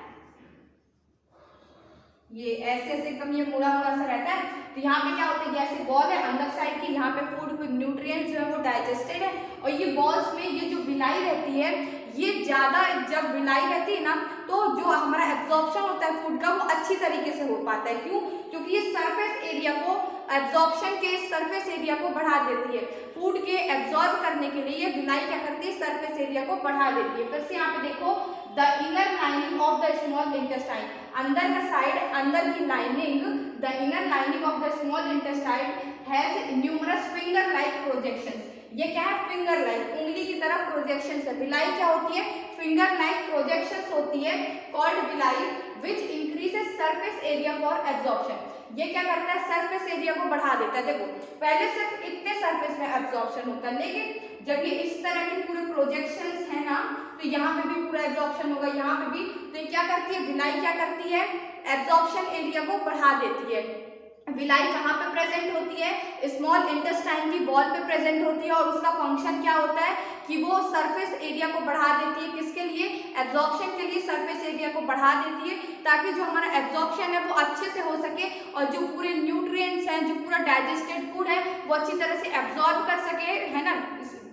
ये ऐसे ऐसे एकदम ये मुड़ा मुड़ा सा रहता है। तो यहाँ पे क्या होता है, ऐसे बॉल है अंदर साइड की, यहाँ पे फूड विद न्यूट्रिएंट्स जो है वो डाइजेस्टेड है। और ये बॉल्स में ये जो विलाई रहती है, ये ज्यादा जब विलाई रहती है ना तो जो हमारा एब्जॉर्प्शन होता है फूड का वो अच्छी तरीके से हो पाता है। क्यों, क्योंकि ये सरफेस एरिया को, एब्जॉर्प्शन के सरफेस एरिया को बढ़ा देती है। फूड के एब्जॉर्ब करने के लिए ये विलाई क्या करती है, सरफेस एरिया को बढ़ा देती है। फिर से यहाँ पे देखो, the inner lining of the small intestine, अंदर का साइड, अंदर की lining, the inner lining of the small intestine has numerous finger like projections. ये क्या है, फिंगर लाइक, उंगली की तरह प्रोजेक्शंस है। विलाई क्या होती है, फिंगर लाइक प्रोजेक्शंस होती है, called villi, which increases surface area for absorption. ये क्या करता है, सरफेस एरिया को बढ़ा देता है। देखो पहले सिर्फ इतने सरफेस में एब्जॉर्प्शन होता है, लेकिन जब ये इस तरह के पूरे प्रोजेक्शंस है ना, तो यहाँ पे भी पूरा एब्जॉर्प्शन होगा, यहाँ पे भी। तो ये क्या करती है, विलाई क्या करती है, एब्जॉर्प्शन एरिया को बढ़ा देती है। विलाई कहाँ पे प्रेजेंट होती है, स्मॉल इंटेस्टाइन की वॉल पे प्रेजेंट होती है। और उसका फंक्शन क्या होता है कि वो सरफेस एरिया को बढ़ा देती है, किसके लिए, एब्जॉर्प्शन के लिए सरफेस एरिया को बढ़ा देती है, ताकि जो हमारा एब्जॉर्प्शन है वो अच्छे से हो सके और जो पूरे न्यूट्रिएंट्स हैं, जो पूरा डाइजेस्टेड फूड है वो अच्छी तरह से एब्जॉर्ब कर सके, है ना।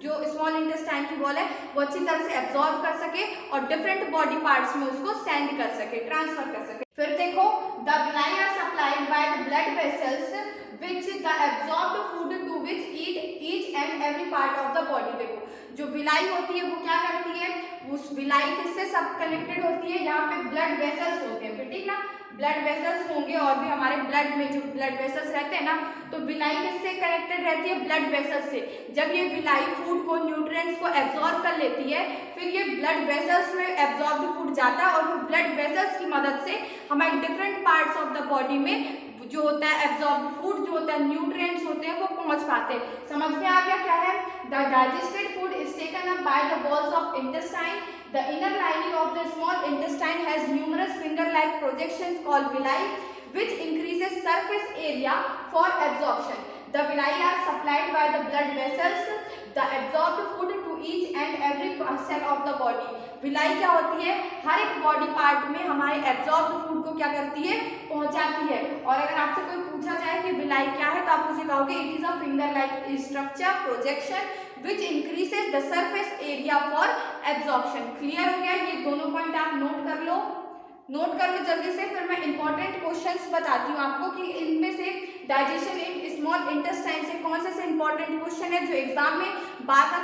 जो स्मॉल इंटेस्टाइन की वॉल है वो अच्छी तरह से एब्जॉर्ब कर सके और डिफरेंट बॉडी पार्ट्स में उसको सेंड कर सके, ट्रांसफर कर सके। फिर देखो, the villi are supplied by the blood vessels which the absorbed food to which each and every part of the body। देखो जो विलाई होती है वो क्या करती है, उस विलाई किससे सब कनेक्टेड होती है, यहाँ पे ब्लड वेसल्स होते हैं। फिर ठीक ना, ब्लड वेसल्स होंगे और भी हमारे ब्लड में जो ब्लड वेसल्स रहते हैं ना, तो विलाई किससे कनेक्टेड रहती है, ब्लड वेसल्स से। जब ये विलाई फूड को, न्यूट्रिएंट्स को एब्जॉर्ब कर लेती है, फिर ये ब्लड वेसल्स में एब्जॉर्ब फूड जाता है और वो ब्लड वेसल्स की मदद से हमारे different parts of the body में जो होता है एब्जॉर्ब फूड, जो होता है न्यूट्रिएंट्स होते हैं, वो पहुंच पाते हैं। समझ में आ गया क्या है, the digested food is taken up by the walls of intestine. The inner lining of the small intestine has numerous finger like projections called villi, which increases surface area for absorption. The villi are supplied by the blood vessels. The absorbed food to each and every cell of the body. Villi क्या होती है, हर एक body part में हमारे absorb food को क्या करती है, पहुंचाती है। और अगर आपसे कोई पूछा जाए कि विलाई क्या है तो आप उसे कहोगे it is a finger like structure projection which increases the surface area for absorption. Clear हो गया, ये दोनों पॉइंट आप नोट कर लो जल्दी से। फिर मैं इंपॉर्टेंट क्वेश्चंस बताती हूँ आपको कि इनमें से डाइजेशन इन स्मॉल इंटेस्टाइन से कौन से इंपॉर्टेंट क्वेश्चन है जो एग्जाम में बार बार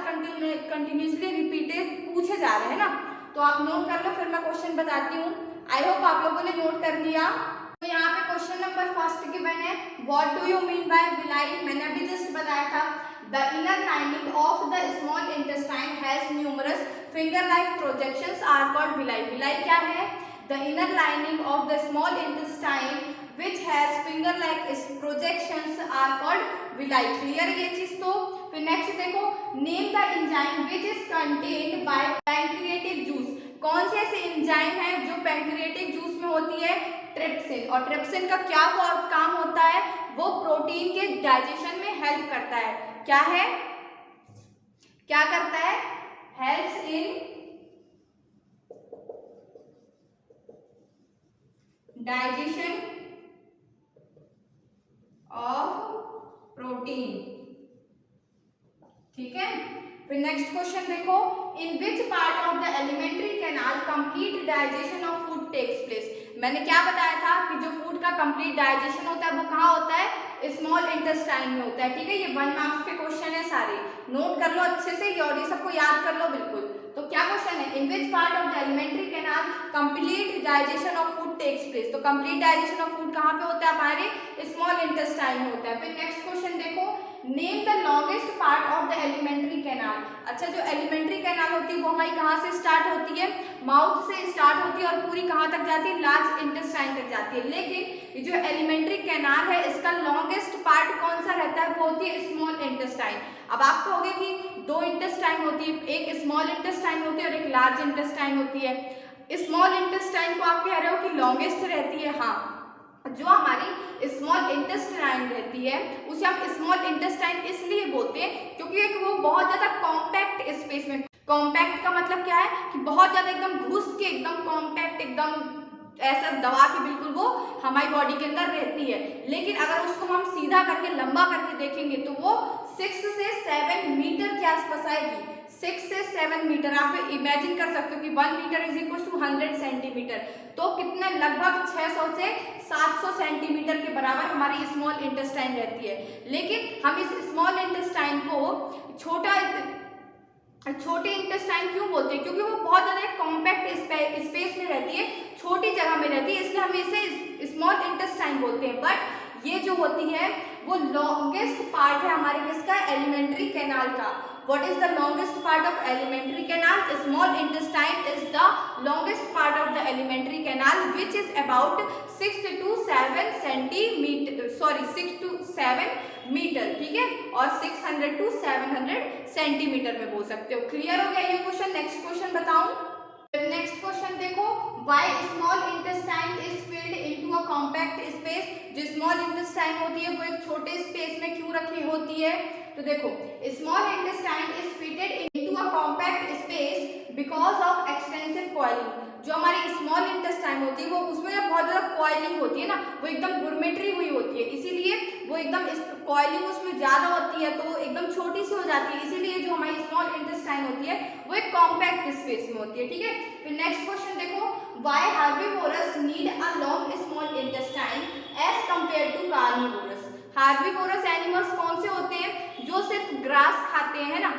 कंटिन्यूसली रिपीटेड पूछे जा रहे हैं ना, तो आप नोट कर लो। फिर मैं क्वेश्चन बताती हूँ, आई होप आप लोगों ने नोट कर लिया। तो यहाँ पे क्वेश्चन नंबर फर्स्ट गिवन है, what do you mean by villi. मैंने अभी जस्ट बताया था, the inner lining of the small intestine has numerous finger like projections are called villi. Villi क्या है, the inner lining of the small intestine which has finger like projections are called villi। clear है ये चीज। तो फिर next देखो, name the enzyme which is contained by pancreatic juice। कौन से ऐसे एंजाइम है जो पैंक्रियाटिक जूस में होती है, ट्रिप्सिन। और ट्रिप्सिन का क्या काम होता है, वो प्रोटीन के डाइजेशन में हेल्प करता है। क्या है, क्या करता है, helps in digestion of protein. ठीक है, फिर नेक्स्ट क्वेश्चन देखो, in which part of the alimentary canal complete digestion of food takes place. मैंने क्या बताया था कि जो फूड का कंप्लीट डाइजेशन होता है वो कहाँ होता है, स्मॉल इंटेस्टाइन में होता है। ठीक है, ये 1 मार्क्स के क्वेश्चन है, सारे नोट कर लो अच्छे से और ये सबको याद कर लो बिल्कुल। तो क्या क्वेश्चन है, in which part of the alimentary canal complete digestion of food takes place. तो कंप्लीट डाइजेशन ऑफ फूड कहाँ पे होता है, हमारे स्मॉल इंटेस्टाइन में होता है। फिर नेक्स्ट क्वेश्चन देखो, name the longest part of the alimentary canal. अच्छा, जो एलिमेंट्री कैनाल होती है वो हमारी कहाँ से स्टार्ट होती है, माउथ से स्टार्ट होती है और पूरी कहाँ तक जाती है, लार्ज इंटेस्टाइन तक जाती है। लेकिन ये जो एलिमेंट्री कैनाल है इसका लॉन्गेस्ट पार्ट कौन सा रहता है, वो होती है स्मॉल इंटेस्टाइन। अब आप कहोगे कि 2 इंटेस्टाइन होती है, एक स्मॉल इंटेस्टाइन होती है और एक लार्ज इंटेस्टाइन होती है। स्मॉल इंटेस्टाइन को आप कह रहे हो कि लॉन्गेस्ट रहती है, हाँ। जो हमारी स्मॉल इंटेस्टाइन रहती है उसे हम स्मॉल इंटेस्टाइन इसलिए बोलते हैं क्योंकि वो बहुत ज्यादा कॉम्पैक्ट स्पेस में, कॉम्पैक्ट का मतलब क्या है कि बहुत ज्यादा एकदम घुस के एकदम कॉम्पैक्ट एकदम ऐसा दबा के बिल्कुल वो हमारी बॉडी के अंदर रहती है। लेकिन अगर उसको हम सीधा करके लंबा करके देखेंगे तो वो 6 से 7 मीटर के आसपास आएगी। 6 से 7 मीटर आप इमेजिन कर सकते हो कि 1 metre is equal to 100 centimetre. तो कितने, लगभग 600 से 700 सेंटीमीटर के बराबर हमारी स्मॉल इंटेस्टाइन रहती है। लेकिन हम इस स्मॉल इंटेस्टाइन को छोटे इंटेस्टाइन क्यों बोलते हैं, क्योंकि वो बहुत ज़्यादा कॉम्पैक्ट स्पेस में रहती है, छोटी जगह में रहती है, इसलिए हम इसे स्मॉल इंटेस्टाइन बोलते हैं। बट ये जो होती है वो लॉन्गेस्ट पार्ट है हमारे किसका, एलिमेंट्री कैनाल का। What is the longest part of alimentary canal? Small intestine is the longest part of the alimentary canal, which is about 6 to 7 centimeter. Sorry, 6 to 7 metre. ठीक है, और 600 to 700 सेंटीमीटर में बोल सकते हो। क्लियर हो गया ये क्वेश्चन। नेक्स्ट क्वेश्चन बताऊं। नेक्स्ट क्वेश्चन देखो, why small intestine is filled into a compact space। जो स्मॉल इंटेस्टाइन होती है वो एक छोटे स्पेस में क्यों रखी होती है, तो देखो small intestine is fitted into a compact space because of extensive coiling. जो हमारी स्मॉल इंटेस्टाइन होती है वो उसमें जब बहुत ज़्यादा कॉइलिंग होती है ना, वो एकदम गुरमेट्री हुई होती है, इसीलिए वो एकदम कॉइलिंग उसमें ज़्यादा होती है तो एकदम छोटी सी हो जाती है। इसीलिए जो हमारी स्मॉल इंटेस्टाइन होती है वो एक कॉम्पैक्ट स्पेस में होती है। ठीक है, फिर नेक्स्ट क्वेश्चन देखो, why herbivorous need a long small intestine as compare to carnivorous. Herbivorous animals कौन से होते हैं, जो सिर्फ ग्रास खाते हैं ना,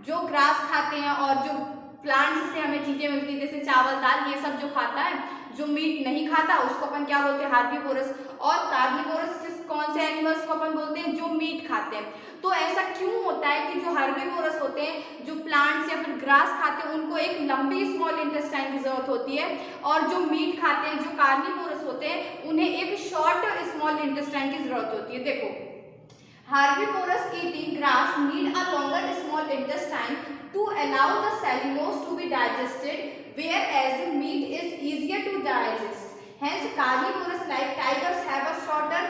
जो ग्रास खाते हैं और जो प्लांट्स से हमें चीजें मिलती है जैसे चावल दाल ये सब जो खाता है, जो मीट नहीं खाता उसको अपन क्या बोलते हैं, हार्बीवोरस। और कार्निवोरस कौन से एनिमल्स को अपन बोलते हैं, जो मीट खाते हैं। तो ऐसा क्यों होता है कि जो हार्बीवोरस होते हैं, जो प्लांट्स या फिर ग्रास खाते हैं, उनको एक लंबी स्मॉल इंटेस्टाइन की जरूरत होती है, और जो मीट खाते हैं, जो कार्निवोरस होते हैं, उन्हें एक शॉर्ट स्मॉल इंटेस्टाइन की जरूरत होती है। देखो, herbivores eating grass need a longer small intestine to allow the cellulose to be digested, whereas meat is easier to digest. Hence carnivorous like tigers have a shorter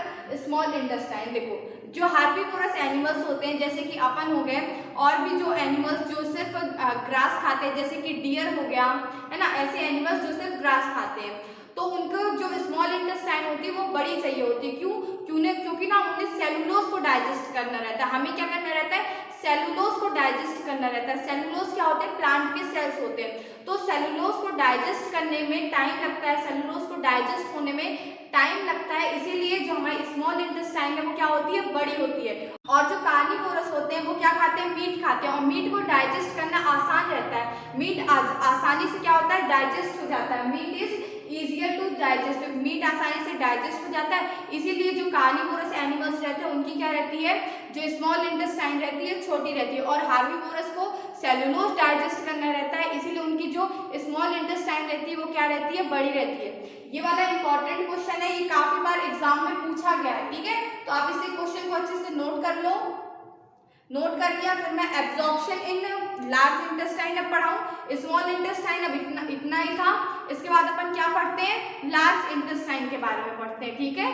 small intestine। देखो, जो herbivores animals होते हैं जैसे कि अपन हो गए, और भी जो एनिमल्स जो सिर्फ ग्रास खाते हैं जैसे कि डियर हो गया, है ना, ऐसे एनिमल्स जो सिर्फ ग्रास खाते हैं, तो उनको जो स्मॉल इंटेस्टाइन होती है वो बड़ी चाहिए होती है। क्योंकि ना उन्हें सेलुलोज को डाइजेस्ट करना रहता है। हमें क्या करना रहता है? सेलुलोज को डाइजेस्ट करना रहता है। सेलुलोज क्या होते हैं? प्लांट के सेल्स होते हैं। तो सेलुलोज को डाइजेस्ट करने में टाइम लगता है, सेलुलोज को डाइजेस्ट होने में टाइम लगता है, इसीलिए जो हमारी स्मॉल इंटेस्टाइन है वो क्या होती है? बड़ी होती है। और जो कार्निवोरस होते हैं वो क्या खाते हैं? मीट खाते हैं, और मीट को डाइजेस्ट करना आसान रहता है। मीट आसानी से क्या होता है? डाइजेस्ट हो जाता है। Meat is easier to digest, meat आसानी से डाइजेस्ट हो जाता है, इसीलिए जो कार्निवोरस एनिमल्स रहते हैं उनकी क्या रहती है? जो स्मॉल इंटेस्टाइन रहती है छोटी रहती है, और हार्बीवोरस को सेलुलोज डाइजेस्ट करना रहता है, इसीलिए उनकी जो स्मॉल इंटेस्टाइन रहती है वो क्या रहती है? बड़ी रहती है। ये वाला इंपॉर्टेंट क्वेश्चन है, ये काफी बार एग्जाम में पूछा गया है, ठीक है, तो आप इसे क्वेश्चन को अच्छे से नोट कर लो। नोट कर लिया? फिर मैं एब्जॉर्प्शन इन लार्ज इंटेस्टाइन अब पढ़ाऊं। स्मॉल इंटेस्टाइन अब इतना ही था, इसके बाद अपन क्या पढ़ते हैं? लार्ज इंटेस्टाइन के बारे में पढ़ते हैं, ठीक है।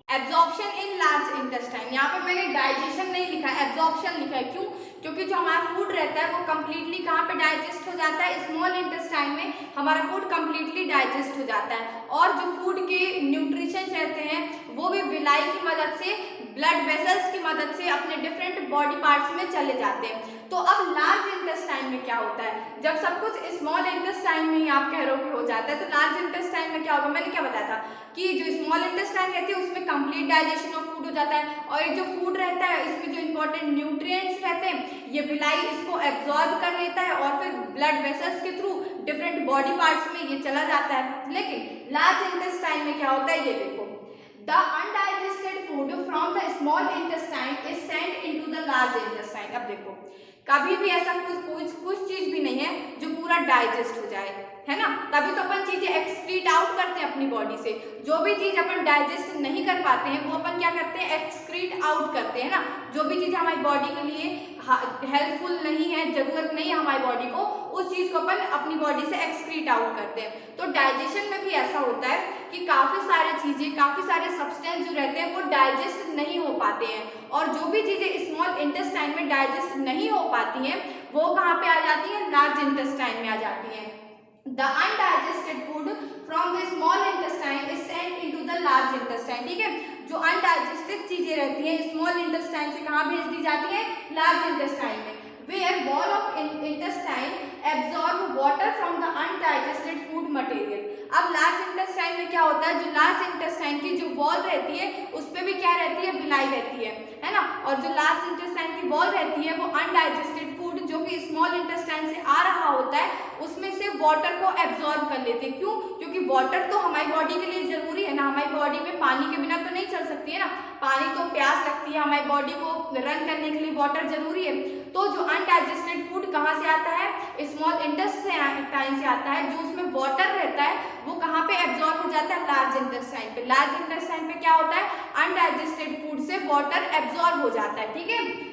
एब्जॉर्प्शन इन लार्ज इंटेस्टाइन, यहाँ पे मैंने डाइजेशन नहीं लिखा है, एब्जॉर्प्शन लिखा है। क्यों? क्योंकि जो हमारा फूड रहता है वो कंप्लीटली कहाँ पे डाइजेस्ट हो जाता है? स्मॉल इंटेस्टाइन में हमारा फूड कंप्लीटली डाइजेस्ट हो जाता है, और जो फूड के न्यूट्रिशंस रहते हैं वो भी विलाई की मदद से, ब्लड वेसल्स की मदद से अपने डिफरेंट बॉडी पार्ट्स में चले जाते हैं। तो अब लार्ज इंटेस्टाइन में क्या होता है? जब सब कुछ स्मॉल इंटेस्टाइन में ही आप कह रहे हो कि हो जाता है, तो लार्ज इंटेस्टाइन में क्या होगा? मैंने क्या बताया था कि जो स्मॉल इंटेस्टाइन रहती है उसमें कंप्लीट डाइजेशन ऑफ फूड हो जाता है, और ये जो फूड रहता है इसमें जो इंपॉर्टेंट न्यूट्रिएंट्स रहते हैं ये विलाई इसको एब्जॉर्ब कर लेता है, और फिर ब्लड वेसल्स के थ्रू डिफरेंट बॉडी पार्ट्स में ये चला जाता है। लेकिन लार्ज इंटेस्टाइन में क्या होता है? ये देखो, the undigested food from the small intestine is sent into the large intestine. अब देखो, कभी भी ऐसा कुछ चीज भी नहीं है जो पूरा डाइजेस्ट हो जाए, है ना, तभी तो अपन चीजें एक्सक्रीट आउट करते हैं अपनी बॉडी से। जो भी चीज अपन डाइजेस्ट नहीं कर पाते हैं वो अपन क्या करते हैं? एक्सक्रीट आउट करते हैं ना। जो भी चीज हमारी बॉडी के लिए हेल्पफुल नहीं है, जरूरत नहीं है हमारी बॉडी को, उस चीज को अपन अपनी बॉडी से एक्सक्रीट आउट करते हैं। तो डाइजेशन में भी ऐसा होता है कि काफी सारी चीजें, काफी सारे सब्सटेंस जो रहते हैं वो डाइजेस्ट नहीं हो पाते हैं, और जो भी चीजें स्मॉल इंटेस्टाइन में डाइजेस्ट नहीं हो पाती हैं वो कहाँ पे आ जाती हैं? लार्ज इंटेस्टाइन में आ जाती हैं। The undigested food from the small intestine is sent into the large intestine, ठीक है। जो अनडाइजेस्टेड चीजें रहती हैं स्मॉल इंटेस्टाइन से कहाँ भेज दी जाती है? लार्ज इंटेस्टाइन में। Where wall of intestine absorb water from the undigested food material। अब लार्ज इंटेस्टाइन में क्या होता है? जो लार्ज इंटेस्टाइन की जो वॉल रहती है उस पे भी क्या रहती है? विलाई रहती है ना, और जो लार्ज इंटेस्टाइन की वॉल रहती है वो अनडाइजेस्टेड फूड जो कि स्मॉल इंटेस्टाइन से आ रहा होता है उसमें से वाटर को एब्जॉर्ब कर लेते हैं। क्यों? क्योंकि वाटर तो हमारी बॉडी के लिए जरूरी है ना, हमारी बॉडी में पानी के बिना तो नहीं चल सकती है ना, पानी तो प्यास लगती है, हमारी बॉडी को रन करने के लिए वाटर जरूरी है। तो जो अनडाइजेस्टेड फूड कहाँ से आता है? स्मॉल इंटेस्टाइन से आता है। जो उसमें वाटर रहता है वो कहाँ पे एब्जॉर्ब हो जाता है? लार्ज इंटेस्टाइन पे। लार्ज इंटेस्टाइन पे क्या होता है? अनडाइजेस्टेड फूड से वाटर एब्जॉर्ब हो जाता है, ठीक है।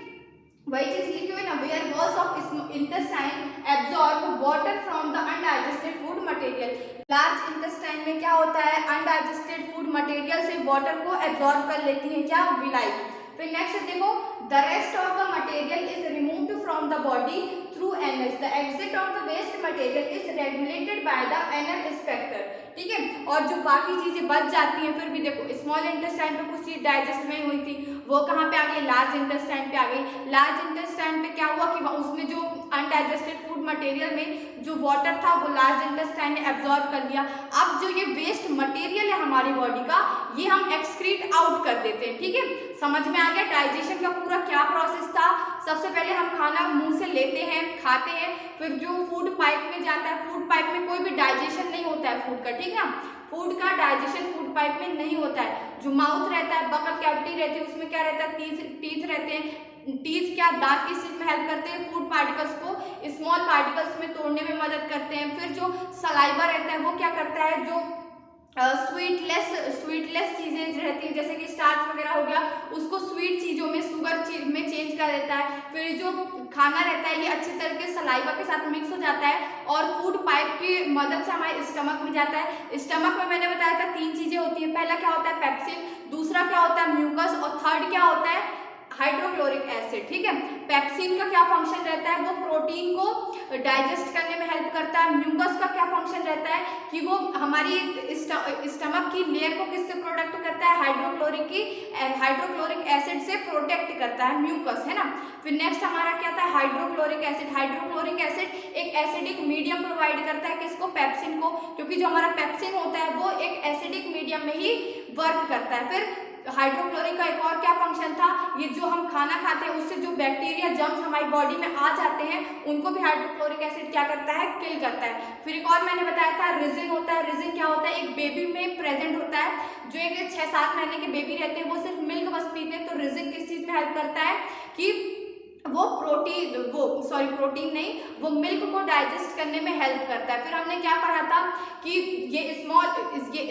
वही चीज लिखी हुई ना, where walls of intestine absorb water from the undigested food material. Large intestine में क्या होता है? अनडाइजेस्टेड फूड मटेरियल से वाटर को एब्जॉर्ब कर लेती है क्या? विलाई। फिर नेक्स्ट देखो, the rest of the material is removed from the body through anus. The exit of the waste material is regulated by the anal sphincter, ठीक है। और जो बाकी चीजें बच जाती हैं, फिर भी देखो स्मॉल इंटेस्टाइन पे कुछ चीज डाइजेस्ट नहीं हुई थी, वो कहाँ पे आ गई? लार्ज इंटेस्टाइन पे आ गई। लार्ज इंटेस्टाइन पे क्या हुआ कि उसमें जो अनडाइजेस्टेड फूड मटेरियल में जो वाटर था वो लार्ज इंटेस्टाइन ने एब्जॉर्ब कर लिया। अब जो ये वेस्ट मटेरियल है हमारी बॉडी का, ये हम एक्सक्रीट आउट कर देते हैं, ठीक है। समझ में आ गया डाइजेशन का पूरा क्या प्रोसेस था? सबसे पहले हम खाना मुंह से लेते हैं, खाते हैं, फिर जो फूड पाइप में जाता है, फूड पाइप में कोई भी डाइजेशन नहीं होता है फूड का, ठीक है। फूड का डाइजेशन फूड पाइप में नहीं होता है। जो माउथ रहता है, बकल कैविटी रहती है, उसमें क्या रहता है? टीथ रहते हैं। टीथ क्या? दांत किस चीज में हेल्प करते हैं? फूड पार्टिकल्स को स्मॉल पार्टिकल्स में तोड़ने में मदद करते हैं। फिर जो सलाइवा रहता है वो क्या करता है? जो स्वीटलेस चीज़ें रहती हैं, जैसे कि स्टार्च वगैरह हो गया, उसको स्वीट चीज़ों में, शुगर में चेंज कर देता है। फिर जो खाना रहता है ये अच्छे तरीके से सलाइवा के साथ मिक्स हो जाता है और फूड पाइप की मदद से हमारे स्टमक में जाता है। स्टमक में मैंने बताया था 3 चीज़ें होती हैं। पहला क्या होता है, पेप्सिन, दूसरा क्या होता है, म्यूकस, और थर्ड क्या होता है, हाइड्रोक्लोरिक एसिड। ठीक है, पेप्सिन का क्या फंक्शन रहता है, वो प्रोटीन को डाइजेस्ट करने में हेल्प करता है। म्यूकस का क्या फंक्शन रहता है कि वो हमारी स्टमक की लेयर को किससे प्रोटेक्ट करता है, हाइड्रोक्लोरिक एसिड से प्रोटेक्ट करता है म्यूकस, है ना। फिर नेक्स्ट हमारा क्या था, हाइड्रोक्लोरिक एसिड। हाइड्रोक्लोरिक एसिड एक एसिडिक मीडियम प्रोवाइड करता है, किसको, पेप्सिन को, क्योंकि जो हमारा पेप्सिन होता है वो एक एसिडिक मीडियम में ही वर्क करता है। फिर हाइड्रोक्लोरिक का एक और क्या फंक्शन था, ये जो हम खाना खाते हैं उससे जो बैक्टीरिया जर्म्स हमारी बॉडी में आ जाते हैं उनको भी हाइड्रोक्लोरिक एसिड क्या करता है, किल करता है। फिर एक और मैंने बताया था रिजिन होता है। रिजिन क्या होता है, एक बेबी में प्रेजेंट होता है। जो एक 6-7 महीने के बेबी रहते हैं वो सिर्फ मिल्क बस पीते हैं, तो रिजिन किस चीज में हेल्प करता है कि वो प्रोटीन नहीं, वो मिल्क को डाइजेस्ट करने में हेल्प करता है। फिर हमने क्या पढ़ा था कि ये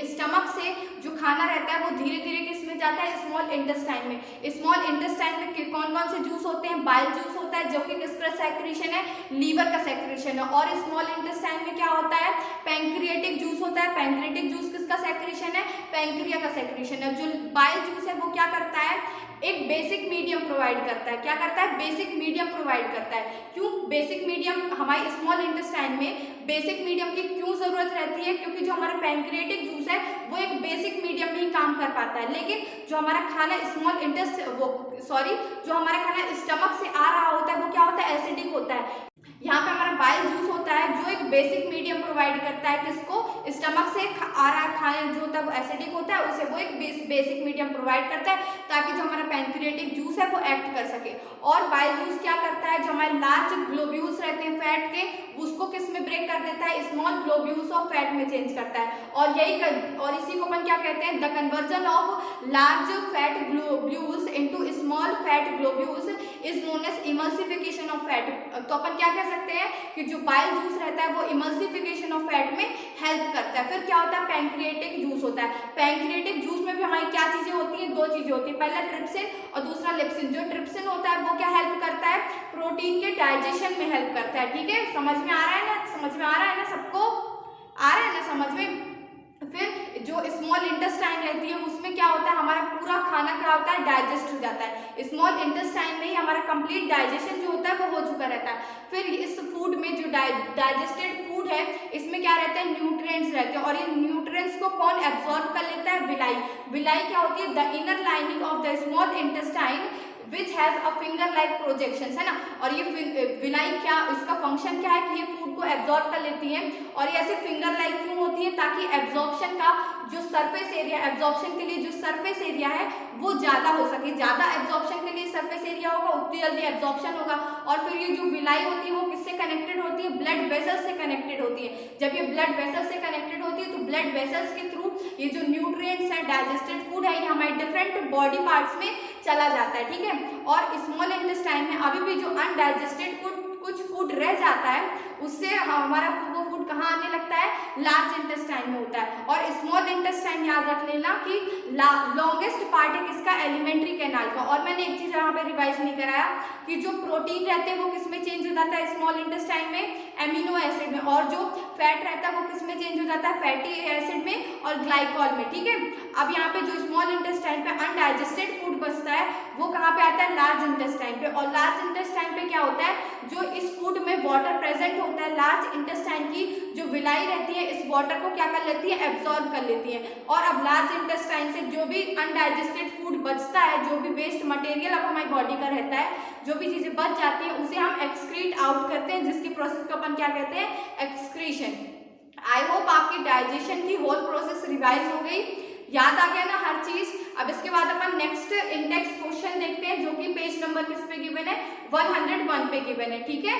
स्टमक से जो खाना रहता है वो धीरे धीरे किस में जाता है, स्मॉल इंटेस्टाइन में। स्मॉल इंटेस्टाइन में कौन कौन से जूस होते हैं, बाइल जूस होता है, जो कि किसका सेक्रेशन है, लीवर का सेक्रेशन है। और स्मॉल इंटेस्टाइन में क्या होता है, पैंक्रियाटिक जूस होता है। पैंक्रियाटिक जूस किसका सेक्रेशन है, पैंक्रिया का सेक्रेशन है। जो बाइल जूस है वो क्या करता है, एक बेसिक मीडियम प्रोवाइड करता है। क्या करता है, बेसिक मीडियम प्रोवाइड करता है। क्यों बेसिक मीडियम, हमारी स्मॉल इंटेस्टाइन में बेसिक मीडियम की क्यों जरूरत रहती है, क्योंकि जो हमारा पैंक्रियाटिक जूस है वो एक बेसिक मीडियम में ही काम कर पाता है। लेकिन जो हमारा खाना जो हमारा खाना स्टमक से आ रहा होता है वो क्या होता है, एसिडिक होता है। यहाँ पे हमारा बाइल जूस होता है जो एक बेसिक मीडियम प्रोवाइड करता है, किसको, स्टमक से आ रहा खाना जो होता है वो एसिडिक होता है, उसे वो एक बेसिक मीडियम प्रोवाइड करता है ताकि जो हमारा पैंक्रियाटिक जूस है वो एक्ट कर सके। और बाइल जूस क्या करता है, जो हमारे लार्ज ग्लोब्यूल्स रहते हैं फैट के, उसको किस में ब्रेक कर देता है, स्मॉल ग्लोब्यूल्स ऑफ फैट में चेंज करता है। और इसी को अपन क्या कहते हैं, the conversion of large fat globules into small fat globules is known as emulsification of fat. तो अपन क्या कह सकते हैं कि जो बाइल जूस रहता है वो इमल्सिफिकेशन ऑफ फैट में हेल्प करता है। फिर क्या होता है, पैंक्रियाटिक जूस होता है। पैंक्रियाटिक जूस में भी हमारी क्या चीजें होती हैं, 2 चीजें होती है, पहला ट्रिप्सिन और दूसरा लेप्सिन। जो ट्रिप्सिन होता है वो क्या हेल्प करता है, प्रोटीन के डाइजेशन में हेल्प करता है। ठीक है, समझ में आ रहा है ना, समझ में आ रहा है ना, सबको आ रहा है ना समझ में। फिर जो स्मॉल इंटेस्टाइन रहती है उसमें क्या होता है, हमारा पूरा खाना क्या होता है, डाइजेस्ट हो जाता है। स्मॉल इंटेस्टाइन में ही हमारा कंप्लीट डाइजेशन जो होता है वो हो चुका रहता है। फिर इस फूड में जो डाइजेस्टेड फूड है इसमें क्या रहता है, न्यूट्रिएंट्स रहते हैं। और ये न्यूट्रिएंट्स को कौन एब्जॉर्ब कर लेता है, विलाई। विलाई क्या होती है, the inner lining of the small intestine which has a finger like projection, है ना। और ये विलाई क्या, इसका फंक्शन क्या है कि ये फूड को एब्जॉर्ब कर लेती है। और ये ऐसे फिंगर लाइक क्यों होती है, ताकि एब्जॉर्प्शन का जो सरफेस एरिया, एब्जॉर्प्शन के लिए जो सरफेस एरिया है वो ज्यादा हो सके। ज्यादा एब्जॉर्प्शन के लिए सरफेस एरिया होगा उतनी जल्दी एब्जॉर्प्शन होगा। और फिर ये जो विलाई होती है वो किससे कनेक्टेड होती है, ब्लड वेसल्स से कनेक्टेड होती है। जब ये ब्लड वेसल्स से कनेक्टेड होती है तो ब्लड वेसल्स के थ्रू ये जो न्यूट्रिएंट्स है, डाइजेस्टेड फूड है, ये हमारे डिफरेंट बॉडी पार्ट्स में चला जाता है। ठीक है, और स्मॉल इंटेस्टाइन में अभी भी जो अनडाइजेस्टेड कुछ फूड रह जाता है उससे हमारा वो फूड कहाँ आने लगता है, लार्ज इंटेस्टाइन में होता है। और स्मॉल इंटेस्टाइन याद रख लेना कि लॉन्गेस्ट पार्ट है किसका, एलिमेंट्री कैनाल का। और मैंने एक चीज यहाँ पे रिवाइज नहीं कराया कि जो प्रोटीन रहते हैं वो किस में चेंज हो जाता है, स्मॉल इंटेस्टाइन में, एमिनो एसिड में। और जो फैट रहता है वो किस में चेंज हो जाता है, फैटी एसिड में और ग्लाइकॉल में। ठीक है, अब यहाँ पे जो स्मॉल इंटेस्टाइन पे अनडाइजेस्टेड फूड बचता है वो कहाँ पे आता है, लार्ज इंटेस्टाइन पे। और लार्ज इंटेस्टाइन पे क्या होता है, जो इस फूड में वाटर प्रेजेंट होता है, लार्ज इंटेस्टाइन की जो विलाई रहती है इस वाटर को क्या कर लेती है, एब्जॉर्ब कर लेती है। और अब लार्ज इंटेस्टाइन से जो भी अनडाइजेस्टेड फूड बचता है, जो भी वेस्ट मटेरियल अब हमारी बॉडी का रहता है, जो भी चीजें बच जाती है उसे हम एक्सक्रीट आउट करते हैं, जिसकी प्रोसेस को अपन क्या कहते हैं, एक्सक्रीशन। आई होप आपकी डाइजेशन की होल प्रोसेस रिवाइज हो गई, याद आ गया ना हर चीज। अब इसके बाद अपन नेक्स्ट इंडेक्स क्वेश्चन देखते हैं जो कि पेज नंबर किस पे गिवन है, 101 पे गिवन है। ठीक है,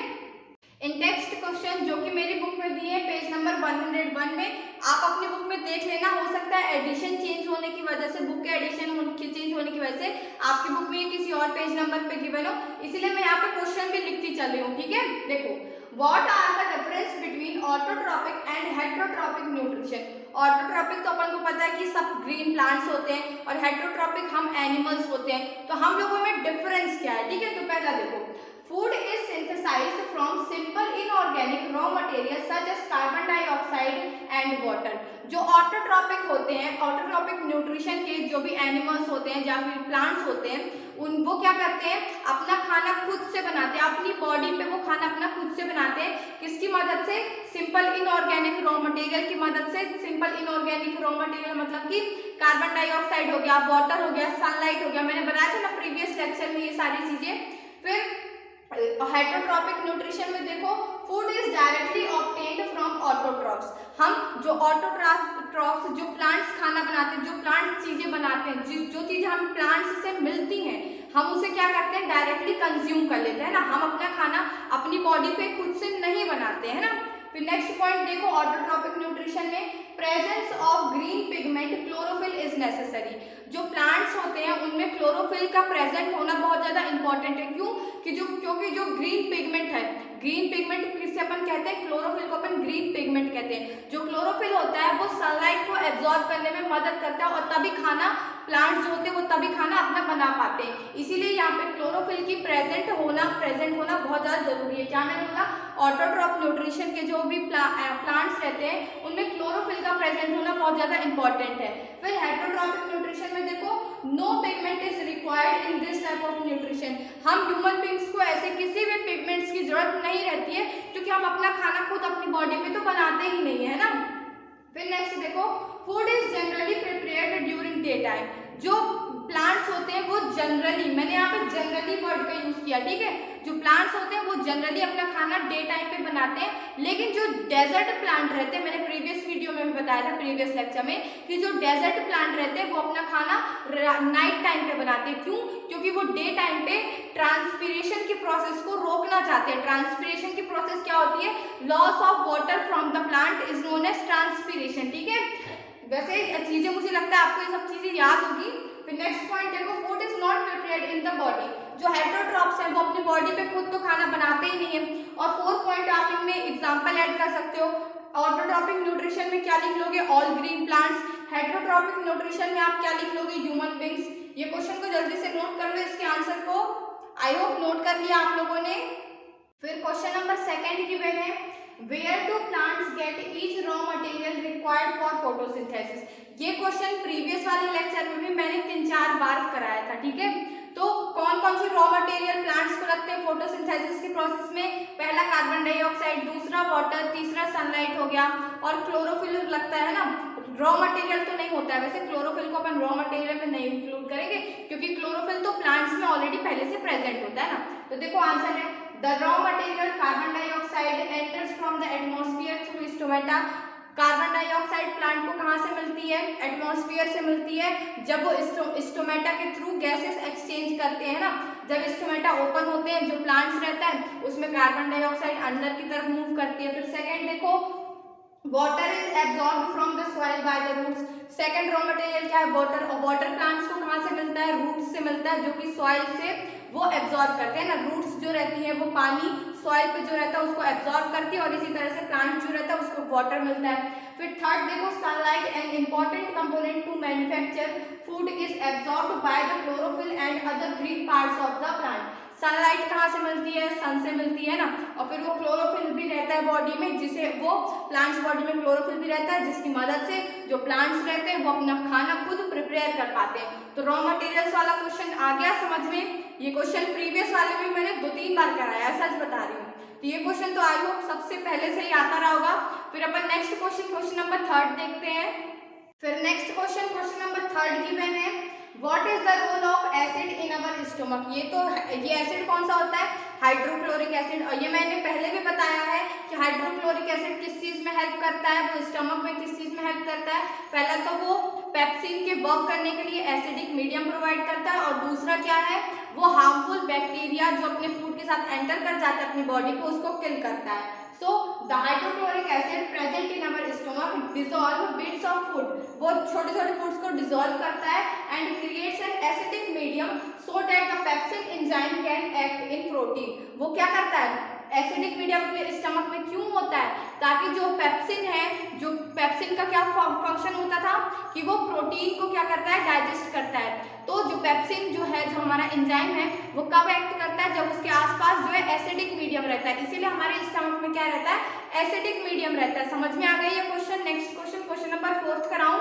इंडेक्स्ड क्वेश्चन जो कि मेरी बुक में दिए हैं पेज नंबर 101 में, आप अपनी बुक में देख लेना। हो सकता है एडिशन चेंज होने की वजह से, बुक के एडिशन चेंज होने की वजह से आपकी बुक में किसी और पेज नंबर पे गिवन हो, इसीलिए मैं यहाँ पे क्वेश्चन भी लिखती चल रही हूँ। ठीक है, देखो what are the difference between autotrophic and heterotrophic nutrition. Autotrophic तो अपन को पता है कि सब ग्रीन प्लांट्स होते हैं और हेटेरोट्रॉपिक हम एनिमल्स होते हैं। तो हम लोगों में डिफरेंस क्या है, ठीक है। तो पहला देखो, food is synthesised from simple inorganic raw material such as carbon dioxide and water. जो ऑटोट्रॉपिक होते हैं, ऑटोट्रॉपिक न्यूट्रिशन के जो भी एनिमल्स होते हैं या फिर प्लांट्स होते हैं, वो क्या करते हैं, अपना खाना खुद से बनाते हैं, अपनी बॉडी पे वो खाना अपना खुद से बनाते हैं। किसकी मदद से? सिंपल इनऑर्गेनिक रॉ मटेरियल की मदद से। सिंपल इनऑर्गेनिक रॉ मटेरियल मतलब कि कार्बन डाइऑक्साइड हो गया, वाटर हो गया, सनलाइट हो गया, मैंने बताया था ना प्रीवियस लेक्चर में ये सारी चीजें। फिर हेटेरोट्रॉपिक न्यूट्रिशन में देखो, food is directly obtained from autotrophs. हम जो ऑटोट्रॉप्स जो प्लांट्स खाना बनाते हैं, जो प्लांट चीजें बनाते हैं, जो चीजें हम प्लांट्स से मिलती हैं, हम उसे क्या करते हैं, डायरेक्टली कंज्यूम कर लेते हैं ना। हम अपना खाना अपनी बॉडी पे खुद से नहीं बनाते हैं ना। फिर नेक्स्ट पॉइंट देखो, ऑटोट्रॉपिक न्यूट्रिशन में presence of green pigment chlorophyll is necessary. जो प्लांट्स होते हैं उनमें क्लोरोफिल का प्रेजेंट होना बहुत ज्यादा इंपॉर्टेंट है। क्यों? क्योंकि जो ग्रीन पिगमेंट है, ग्रीन पिगमेंट किसे अपन कहते हैं, क्लोरोफिल को अपन ग्रीन पिगमेंट कहते हैं। जो क्लोरोफिल होता है वो सनलाइट को एब्जॉर्ब करने में मदद करता है और तभी खाना, प्लांट्स जो होते हैं वो तभी खाना अपना बना पाते हैं। इसीलिए यहाँ पे क्लोरोफिल की प्रेजेंट होना बहुत ज्यादा जरूरी है। क्या मैंने बोला, ऑटोट्रॉप न्यूट्रिशन के जो भी प्लांट्स रहते हैं उनमें क्लोरोफिल का प्रेजेंट होना बहुत ज्यादा इंपॉर्टेंट है। फिर हेटेरोट्रॉपिक न्यूट्रिशन में देखो, no pigment is required in this type of nutrition. हम ह्यूमन बींग्स को ऐसे किसी भी पिगमेंट्स की जरूरत नहीं रहती है, क्योंकि हम अपना खाना खुद अपनी बॉडी में तो बनाते ही नहीं है ना। फिर नेक्स्ट देखो, food is generally prepared during day time. जो प्लांट्स होते हैं वो जनरली, मैंने यहाँ पे जनरली वर्ड का यूज किया, ठीक है। जो प्लांट्स होते हैं वो जनरली अपना खाना डे टाइम पे बनाते हैं, लेकिन जो डेजर्ट प्लांट रहते हैं, मैंने प्रीवियस वीडियो में भी बताया था, प्रीवियस लेक्चर में, कि जो डेजर्ट प्लांट रहते हैं वो अपना खाना नाइट टाइम पे बनाते हैं। क्यों? क्योंकि वो डे टाइम पे ट्रांसपीरेशन की प्रोसेस को रोकना चाहते हैं। ट्रांसपीरेशन की प्रोसेस क्या होती है? Loss of water from the plant is known as transpiration, ठीक है। वैसे चीजें मुझे लगता है आपको ये सब चीजें याद होगी। फिर नेक्स्ट पॉइंट देखो, food is not prepared in the body. जो हेटेरोट्रॉप्स हैं वो अपनी बॉडी पे खुद तो खाना बनाते ही नहीं है। और फोर्थ पॉइंट आप इनमें एग्जांपल ऐड कर सकते हो। ऑटोट्रॉपिक न्यूट्रिशन में क्या लिख लोगे? All green plants. Heterotrophic nutrition में आप क्या लिख लोगे? Human beings. ये क्वेश्चन को जल्दी से नोट कर लो, इसके आंसर को आई होप नोट कर लिया आप लोगों ने। फिर क्वेश्चन नंबर सेकंड गिवन है, where do plants get each raw material required for photosynthesis. ये क्वेश्चन प्रीवियस वाले लेक्चर में भी मैंने 3-4 बार कराया था, ठीक है। तो कौन कौन सी रॉ मटेरियल प्लांट्स को लगते हैं फोटोसिंथेसिस की प्रोसेस में? पहला कार्बन डाइऑक्साइड, दूसरा वाटर, तीसरा सनलाइट हो गया, और क्लोरोफिल लगता है ना। रॉ मटेरियल तो नहीं होता है, वैसे क्लोरोफिल को अपन रॉ मटेरियल में नहीं इंक्लूड करेंगे, क्योंकि क्लोरोफिल तो प्लांट्स में ऑलरेडी पहले से प्रेजेंट होता है ना। तो देखो आंसर है, the raw material carbon dioxide enters from the atmosphere through stomata. Carbon dioxide plant को कहाँ से मिलती है? एटमॉस्फेयर से मिलती है। जब वो स्टोमेटा के थ्रू गैसेस एक्सचेंज करते हैं ना, जब स्टोमेटा ओपन होते हैं, जो प्लांट्स रहता है उसमें कार्बन डाइऑक्साइड अंदर की तरफ मूव करती है। फिर सेकंड देखो, water is absorb from the soil by the roots. Second raw material क्या है? वाटर। और वाटर प्लांट्स को कहाँ से मिलता है? रूट्स से मिलता है, जो कि सॉइल से वो एब्जॉर्ब करते हैं ना। रूट्स जो रहती है वो पानी सॉइल पे जो रहता है उसको एब्जॉर्ब करती है, और इसी तरह से प्लांट जो रहता है उसको वाटर मिलता है। फिर थर्ड देखो, sunlight an important component to manufacture food is absorbed by the chlorophyll and other green parts of the plant. Sunlight कहाँ से मिलती है? सन से मिलती है ना। और फिर वो क्लोरोफिल भी रहता है बॉडी में, जिसे वो प्लांट्स बॉडी में क्लोरोफिल भी रहता है, जिसकी मदद से जो प्लांट्स रहते हैं वो अपना खाना खुद प्रिपेयर कर पाते हैं। तो रॉ मटेरियल्स वाला क्वेश्चन आ गया समझ में। ये क्वेश्चन प्रीवियस वाले में मैंने 2-3 बार कराया है, सच बता रही हूँ। तो ये क्वेश्चन तो आई होप सबसे पहले से ही आता रहा होगा। फिर अपन नेक्स्ट क्वेश्चन नंबर 3 देखते हैं। फिर नेक्स्ट क्वेश्चन नंबर 3 गिवन है, what is the role of acid in our stomach. ये एसिड कौन सा होता है? Hydrochloric acid. और ये मैंने पहले भी बताया है कि हाइड्रोक्लोरिक एसिड किस चीज में हेल्प करता है, वो स्टमक में किस चीज में हेल्प करता है। पहला तो वो पेप्सिन के वर्क करने के लिए एसिडिक मीडियम प्रोवाइड करता है, और दूसरा क्या है, वो हार्मफुल बैक्टीरिया जो अपने फूड के साथ एंटर कर जाता है अपनी बॉडी को, उसको किल करता है। So the hydrochloric acid present in our stomach dissolve bits of food. वो छोटे-छोटे फूड्स को डिसॉल्व करता है and creates an acidic medium so that the pepsin enzyme can act in protein. वो क्या करता है? एसिडिक मीडियम अपने स्टमक में क्यों होता है? ताकि जो पेप्सिन है, जो पेप्सिन का क्या फंक्शन होता था कि वो प्रोटीन को क्या करता है, डाइजेस्ट करता है। तो जो पेप्सिन जो है, जो हमारा एंजाइम है, वो कब एक्ट करता है? जब उसके आसपास जो है एसिडिक मीडियम रहता है। इसीलिए हमारे स्टमक में क्या रहता है, एसिडिक मीडियम रहता है। समझ में आ गई ये क्वेश्चन। नेक्स्ट क्वेश्चन नंबर 4 कराऊं।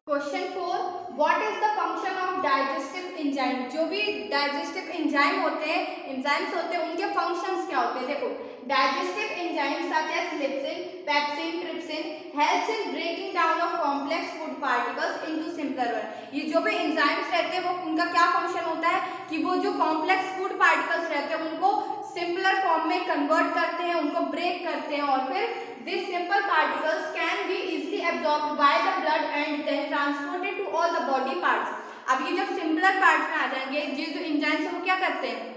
Question 4, what is the function of digestive enzyme? जो भी डाइजेस्टिव एंजाइम होते हैं, एंजाइम्स होते हैं, उनके फंक्शंस क्या होते हैं? देखो, digestive enzymes such as lipase, pepsin, trypsin helps in breaking down of complex food particles into simpler one. ये जो भी एंजाइम्स रहते हैं, वो उनका क्या फंक्शन होता है कि वो जो कॉम्प्लेक्स फूड पार्टिकल्स रहते हैं उनको सिंपलर फॉर्म में कन्वर्ट करते हैं, उनको ब्रेक करते हैं, और फिर these simple particles can be easily absorbed by the blood and then transported to all the body parts। अब ये जब सिंपलर पार्ट्स में आ जाएंगे, ये जो एंजाइम्स है वो क्या करते हैं,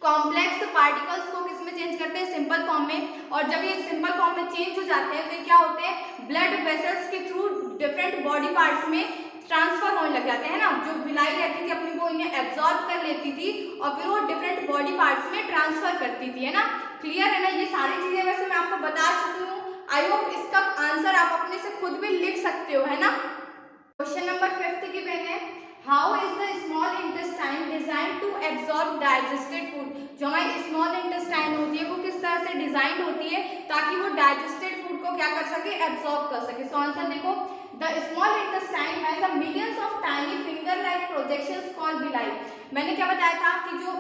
कॉम्प्लेक्स पार्टिकल्स को किस में चेंज करते हैं, सिंपल फॉर्म में। और जब ये सिंपल फॉर्म में चेंज हो जाते हैं तो ये क्या होते हैं, ब्लड वेसल्स के थ्रू डिफरेंट बॉडी पार्ट्स में ट्रांसफर होने लग जाते हैं ना। जो विलाई रहती थी अपनी, वो इन्हें एब्जॉर्ब कर लेती थी और फिर वो डिफरेंट बॉडी पार्ट्स में ट्रांसफर करती थी, है ना। क्लियर है ना। ये सारी चीजें वैसे मैं आपको बता चुकी हूँ। आई होप इसका आंसर आप अपने से खुद भी लिख सकते हो, है ना। क्वेश्चन नंबर 5 की पेन है, how is the small intestine design to absorb digested food? जो हमारी स्मॉल इंटेस्टाइन होती है वो किस तरह से डिजाइन होती है ताकि वो डाइजेस्टेड फूड को क्या कर सके, एब्जॉर्ब कर सके। सो आंसर देखो, the small intestine has a millions of tiny finger like projections called villi. मैंने क्या बताया था कि जो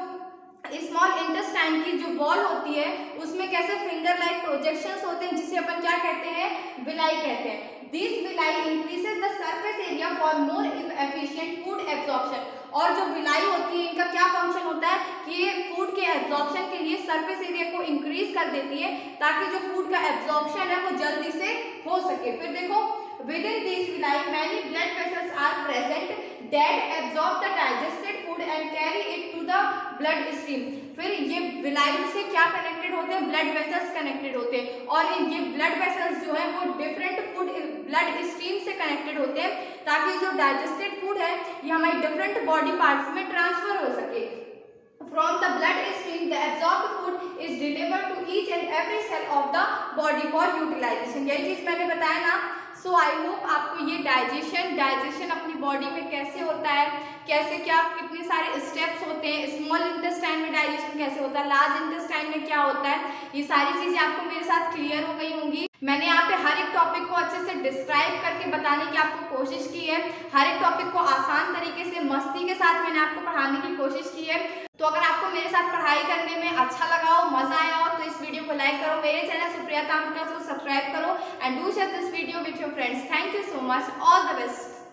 स्मॉल इंटेस्टाइन की जो वॉल होती है उसमें कैसे फिंगर लाइक प्रोजेक्शंस होते हैं, जिसे अपन क्या कहते हैं, विलाई कहते हैं। This villi increases the surface area for more efficient food absorption. और जो विलाई होती है, इनका क्या फंक्शन होता है कि ये फूड के एब्जॉर्प्शन के लिए सरफेस एरिया को इंक्रीज कर देती है ताकि जो फूड का एब्जॉर्प्शन है वो जल्दी से हो सके। फिर देखो, within these villi many blood vessels are present that absorb the digested food and carry it to the blood stream। फिर ये विलाई से क्या कनेक्टेड होते हैं, ब्लड वेसल्स कनेक्टेड होते हैं, और ये ब्लड वेसल्स जो है वो डिफरेंट फूड ब्लड स्ट्रीम से कनेक्टेड होते हैं ताकि जो डाइजेस्टेड फूड है ये हमारी डिफरेंट बॉडी पार्ट्स में ट्रांसफर हो सके। From the blood stream, the absorbed food is delivered to each and every cell of the body for utilization। यही चीज मैंने बताया ना। सो आई होप आपको ये डाइजेशन अपनी बॉडी में कैसे होता है, कैसे क्या कितने सारे स्टेप्स होते हैं, स्मॉल इंटेस्टाइन में डाइजेशन कैसे होता है, लार्ज इंटेस्टाइन में क्या होता है, ये सारी चीजें आपको मेरे साथ क्लियर हो गई होंगी। मैंने यहाँ पे हर एक टॉपिक को अच्छे से डिस्क्राइब करके बताने की आपको कोशिश की है। हर एक टॉपिक को आसान तरीके से मस्ती के साथ मैंने आपको पढ़ाने की कोशिश की है। तो अगर आपको मेरे साथ पढ़ाई करने में अच्छा लगा हो, मजा आया हो, तो इस वीडियो को लाइक करो, मेरे चैनल सुप्रिया ताम्रका को सब्सक्राइब करो and do share this video with your friends. Thank you so much, all the best.